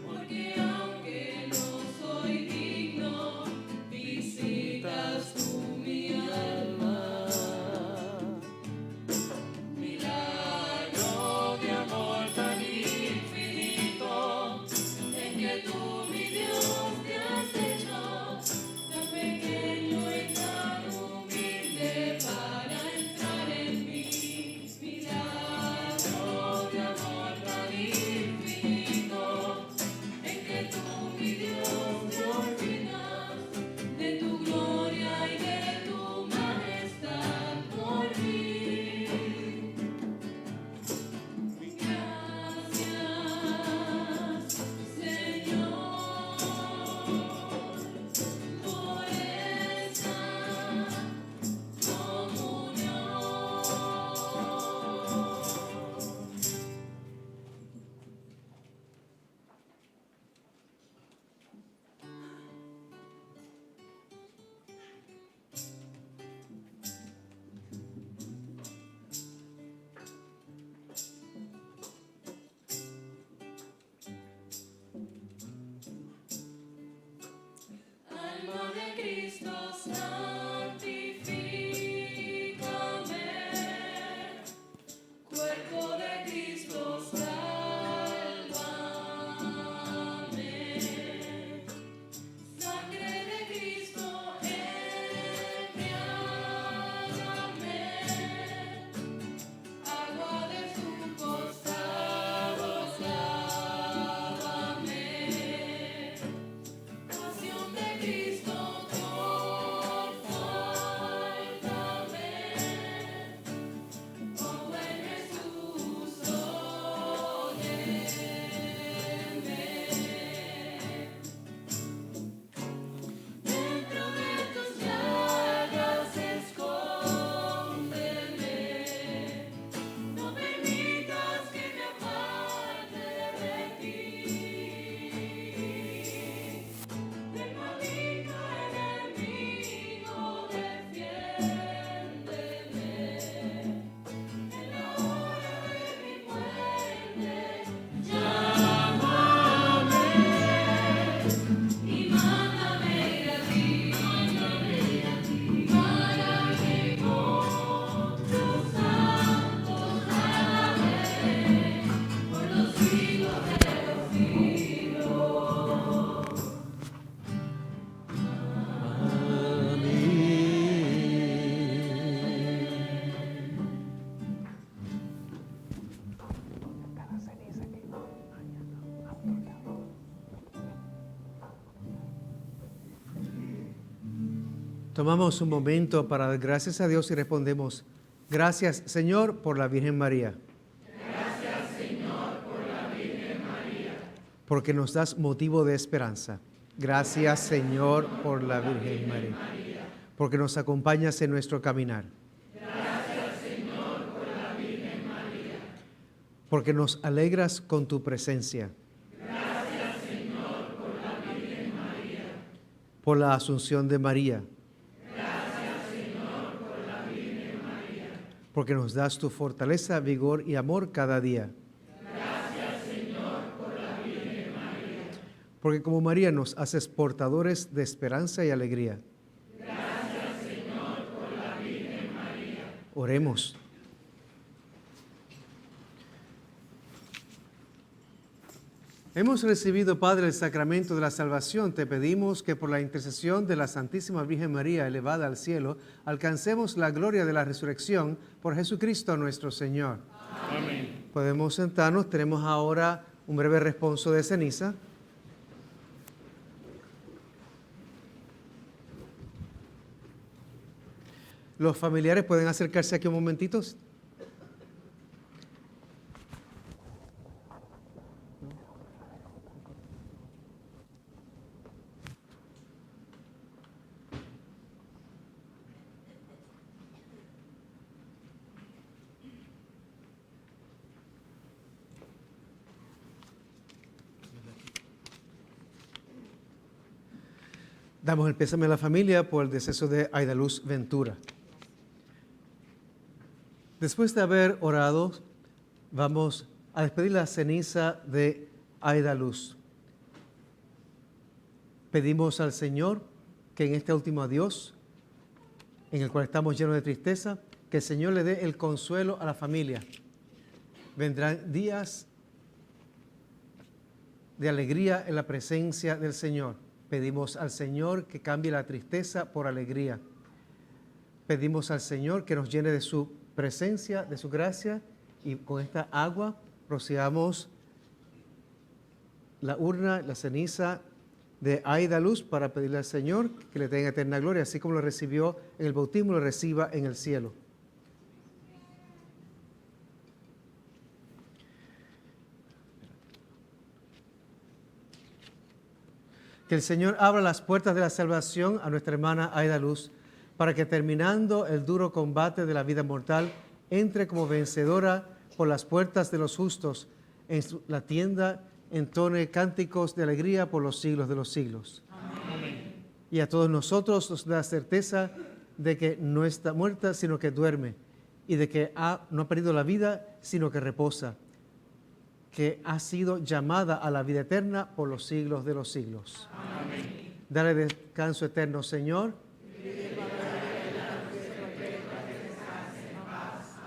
porque aunque no soy digno, visitas tú mi alma. Milagro de amor tan infinito, en que tú, mi Dios, te has hecho tan pequeño y tan humilde para entrar en mí. Milagro de amor tan infinito, en que tú, mi Dios, te olvidas de tu gloria y de tu majestad por mí. Gracias, Señor, por esta comunión. Alma de Cristo, santifícame. Cuerpo de Cristo, sálvame. Sangre de Cristo, embriágame. Agua de su costado, lávame. Pasión de Cristo, confórtame. Oh buen Jesús, óyeme. Dentro de tus llagas escóndeme. No permitas que me aparte de ti. Del maligno enemigo, defiéndeme. En la hora de mi muerte, llámame y mándame ir a ti, para que con tus santos alabe por los siglos de los siglos. Tomamos un momento para dar gracias a Dios y respondemos Gracias, Señor, por la Virgen María. Porque nos das motivo de esperanza. Gracias, Señor, por la Virgen María. Porque nos acompañas en nuestro caminar. Gracias, Señor, por la Virgen María. Porque nos alegras con tu presencia. Gracias, Señor, por la Virgen María. Por la Asunción de María. Gracias, Señor, por la Virgen María. Porque nos das tu fortaleza, vigor y amor cada día. Porque como María nos haces portadores de esperanza y alegría. Gracias, Señor, por la Virgen María. Oremos. Hemos recibido, Padre, el sacramento de la salvación. Te pedimos que por la intercesión de la Santísima Virgen María elevada al cielo, alcancemos la gloria de la resurrección por Jesucristo nuestro Señor. Amén. Podemos sentarnos. Tenemos ahora un breve responso de ceniza. Los familiares pueden acercarse aquí un momentito. Damos el pésame a la familia por el deceso de Aida Luz Ventura. Después de haber orado, vamos a despedir la ceniza de Aida Luz. Pedimos al Señor que en este último adiós, en el cual estamos llenos de tristeza, que el Señor le dé el consuelo a la familia. Vendrán días de alegría en la presencia del Señor. Pedimos al Señor que cambie la tristeza por alegría. Pedimos al Señor que nos llene de su presencia, de su gracia, y con esta agua rociamos la urna, la ceniza de Aida Luz para pedirle al Señor que le tenga eterna gloria, así como lo recibió en el bautismo, lo reciba en el cielo. Que el Señor abra las puertas de la salvación a nuestra hermana Aida Luz, para que terminando el duro combate de la vida mortal, entre como vencedora por las puertas de los justos, en la tienda entone cánticos de alegría por los siglos de los siglos. Amén. Y a todos nosotros nos da certeza de que no está muerta, sino que duerme, y de que no ha perdido la vida, sino que reposa, que ha sido llamada a la vida eterna por los siglos de los siglos. Amén. Dale descanso eterno, Señor.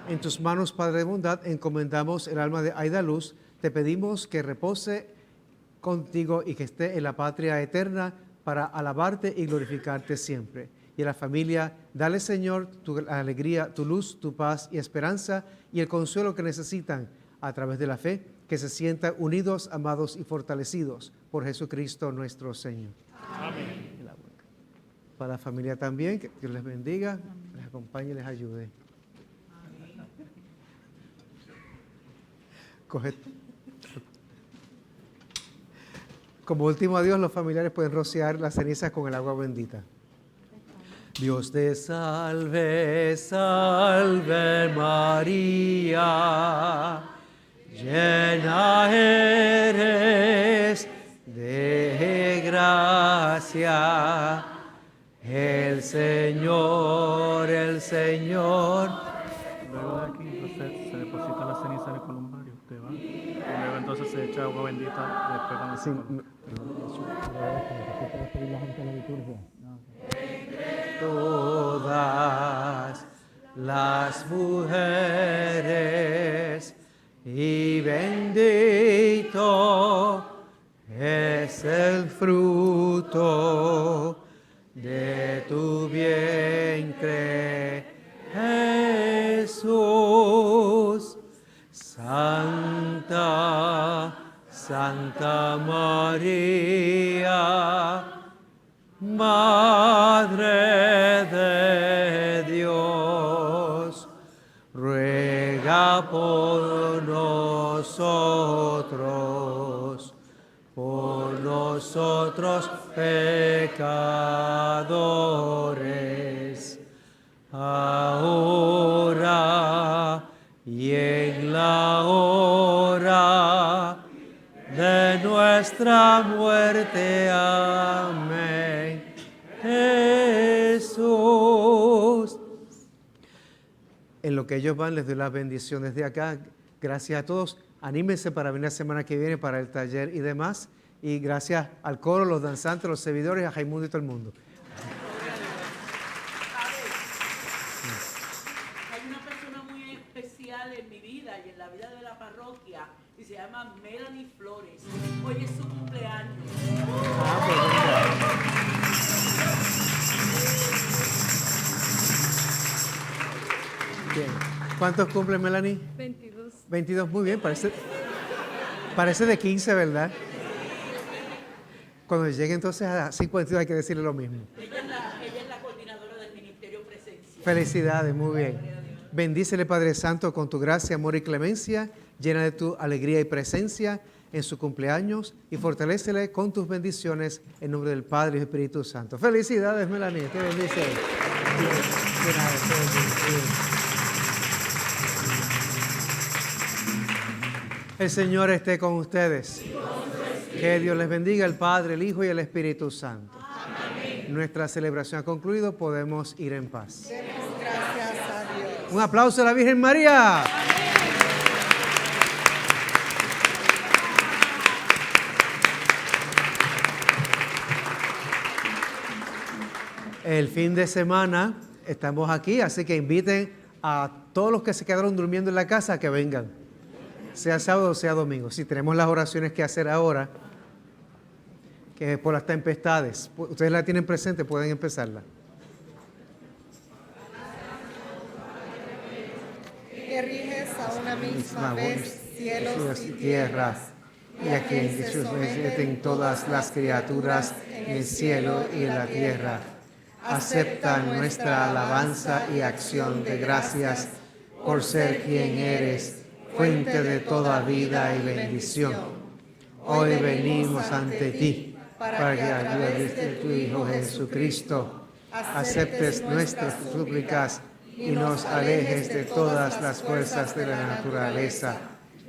En tus manos, Padre de bondad, encomendamos el alma de Aida Luz. Te pedimos que repose contigo y que esté en la patria eterna para alabarte y glorificarte siempre. Y a la familia, dale, Señor, tu alegría, tu luz, tu paz y esperanza y el consuelo que necesitan a través de la fe, que se sientan unidos, amados y fortalecidos por Jesucristo nuestro Señor. Amén. Para la familia también, que Dios les bendiga, les acompañe y les ayude. Como último adiós, los familiares pueden rociar las cenizas con el agua bendita. Dios te salve, salve María, llena eres de gracia, el Señor. Luego de aquí se deposita la ceniza en el columbario, usted va, y luego entonces se echa agua bendita después con el Todas las mujeres y bendito es el fruto de tu vientre, Jesús. Santa María, Madre de Dios, nosotros pecadores, ahora y en la hora de nuestra muerte. Amén. Jesús. En lo que ellos van, les doy las bendiciones de acá. Gracias a todos. Anímense para venir la semana que viene para el taller y demás. Y gracias al coro, los danzantes, los servidores, a Raimundo y todo el mundo. Hay una persona muy especial en mi vida y en la vida de la parroquia y se llama Melanie Flores. Hoy es su cumpleaños. Bien. ¿Cuántos cumple Melanie? 22. 22, muy bien, parece de 15, ¿verdad? Cuando llegue entonces a 52 hay que decirle lo mismo. Ella es la coordinadora del Ministerio Presencia. Felicidades, muy bien. Bendícele, Padre Santo, con tu gracia, amor y clemencia, llena de tu alegría y presencia en su cumpleaños y fortalécele con tus bendiciones en nombre del Padre y del Espíritu Santo. Felicidades, Melanie, te bendice. De nada, te bendice. El Señor esté con ustedes. Que Dios les bendiga, el Padre, el Hijo y el Espíritu Santo. Amén. Nuestra celebración ha concluido, podemos ir en paz. Demos gracias a Dios. Un aplauso a la Virgen María. El fin de semana estamos aquí, así que inviten a todos los que se quedaron durmiendo en la casa a que vengan, sea sábado o sea domingo. Si tenemos las oraciones que hacer ahora, que es por las tempestades, ustedes la tienen presente, pueden empezarla. Que riges a una misma vez cielos y tierras, y a quien Jesús en todas las criaturas en el cielo y en la tierra. Acepta nuestra alabanza y acción de gracias por ser quien eres, fuente de toda vida y bendición. Hoy venimos ante ti para que a través de tu Hijo Jesucristo aceptes nuestras súplicas y nos alejes de todas las fuerzas de la naturaleza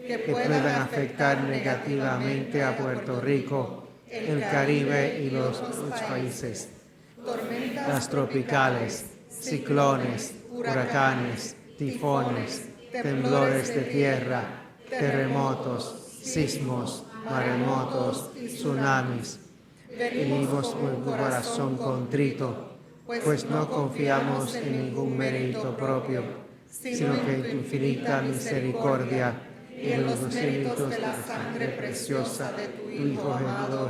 que puedan afectar negativamente a Puerto Rico, el Caribe y los países. Las tropicales, ciclones, huracanes, tifones, temblores de tierra, terremotos, sismos, maremotos, tsunamis. Venimos con tu corazón contrito, pues no confiamos en ningún mérito propio, sino que en tu infinita misericordia y en los méritos de la sangre preciosa de tu Hijo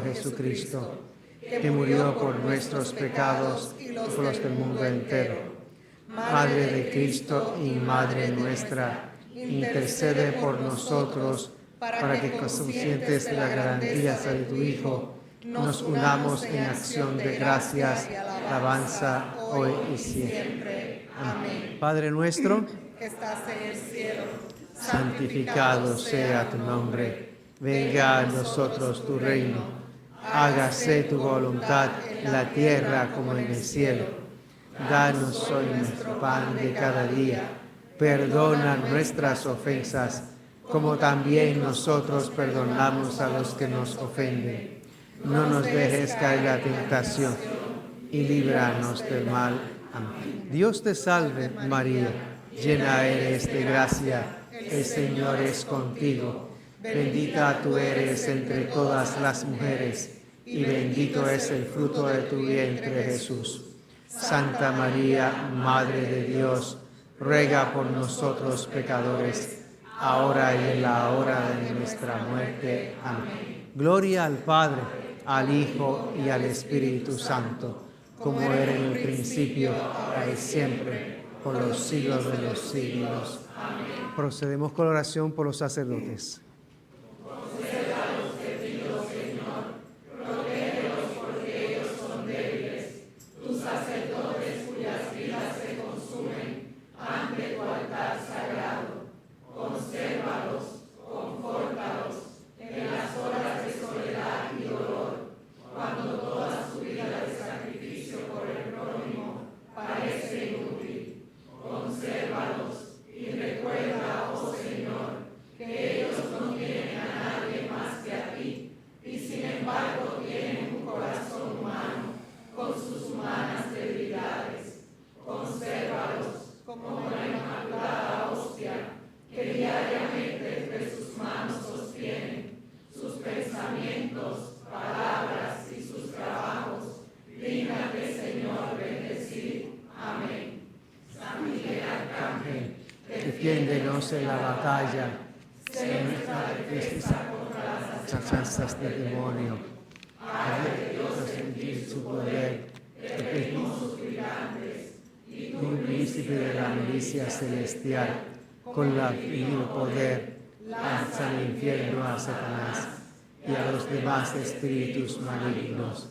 Jesucristo, que murió por nuestros pecados y por los del mundo entero. Madre de Cristo y Madre nuestra, intercede por nosotros para que, conscientes de la grandeza de tu Hijo, nos unamos en acción de gracias, alabanza hoy y siempre. Amén. Padre nuestro, que estás en el cielo, santificado sea tu nombre. Venga a nosotros tu reino. Hágase tu voluntad en la tierra como en el cielo. Danos hoy nuestro pan de cada día. Perdona nuestras ofensas, como también nosotros perdonamos a los que nos ofenden. No nos dejes caer en la tentación y líbranos del mal. Amén. Dios te salve, María, llena eres de gracia, el Señor es contigo. Bendita tú eres entre todas las mujeres, y bendito es el fruto de tu vientre, Jesús. Santa María, Madre de Dios, ruega por nosotros pecadores, ahora y en la hora de nuestra muerte. Amén. Gloria al Padre, al Hijo y al Espíritu Santo, como era en el principio, ahora y siempre, por los siglos de los siglos. Amén. Procedemos con la oración por los sacerdotes. Conservalos conforme líbranos en la batalla. Sé nuestra defensa contra las acechanzas del demonio. Padre de Dios, sentir su poder, pedimos suplicantes, y tú, príncipe de la milicia celestial, con la y el poder, lanza al infierno a Satanás y a los demás espíritus malignos,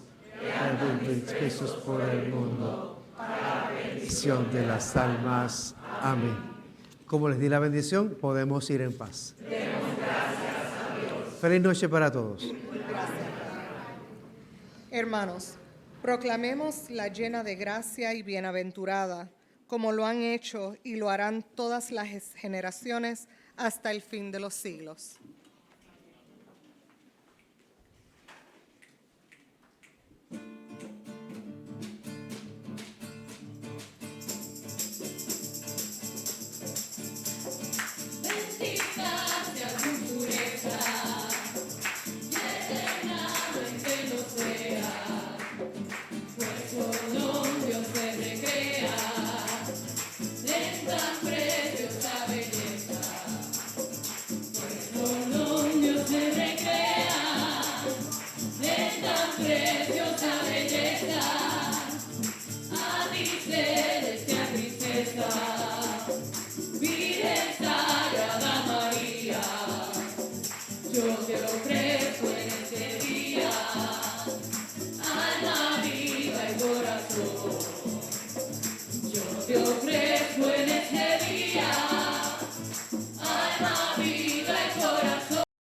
dispersos por el mundo, para la bendición de las almas. Amén. Como les di la bendición, podemos ir en paz. Demos gracias a Dios. Feliz noche para todos. Hermanos, proclamemos la llena de gracia y bienaventurada, como lo han hecho y lo harán todas las generaciones hasta el fin de los siglos.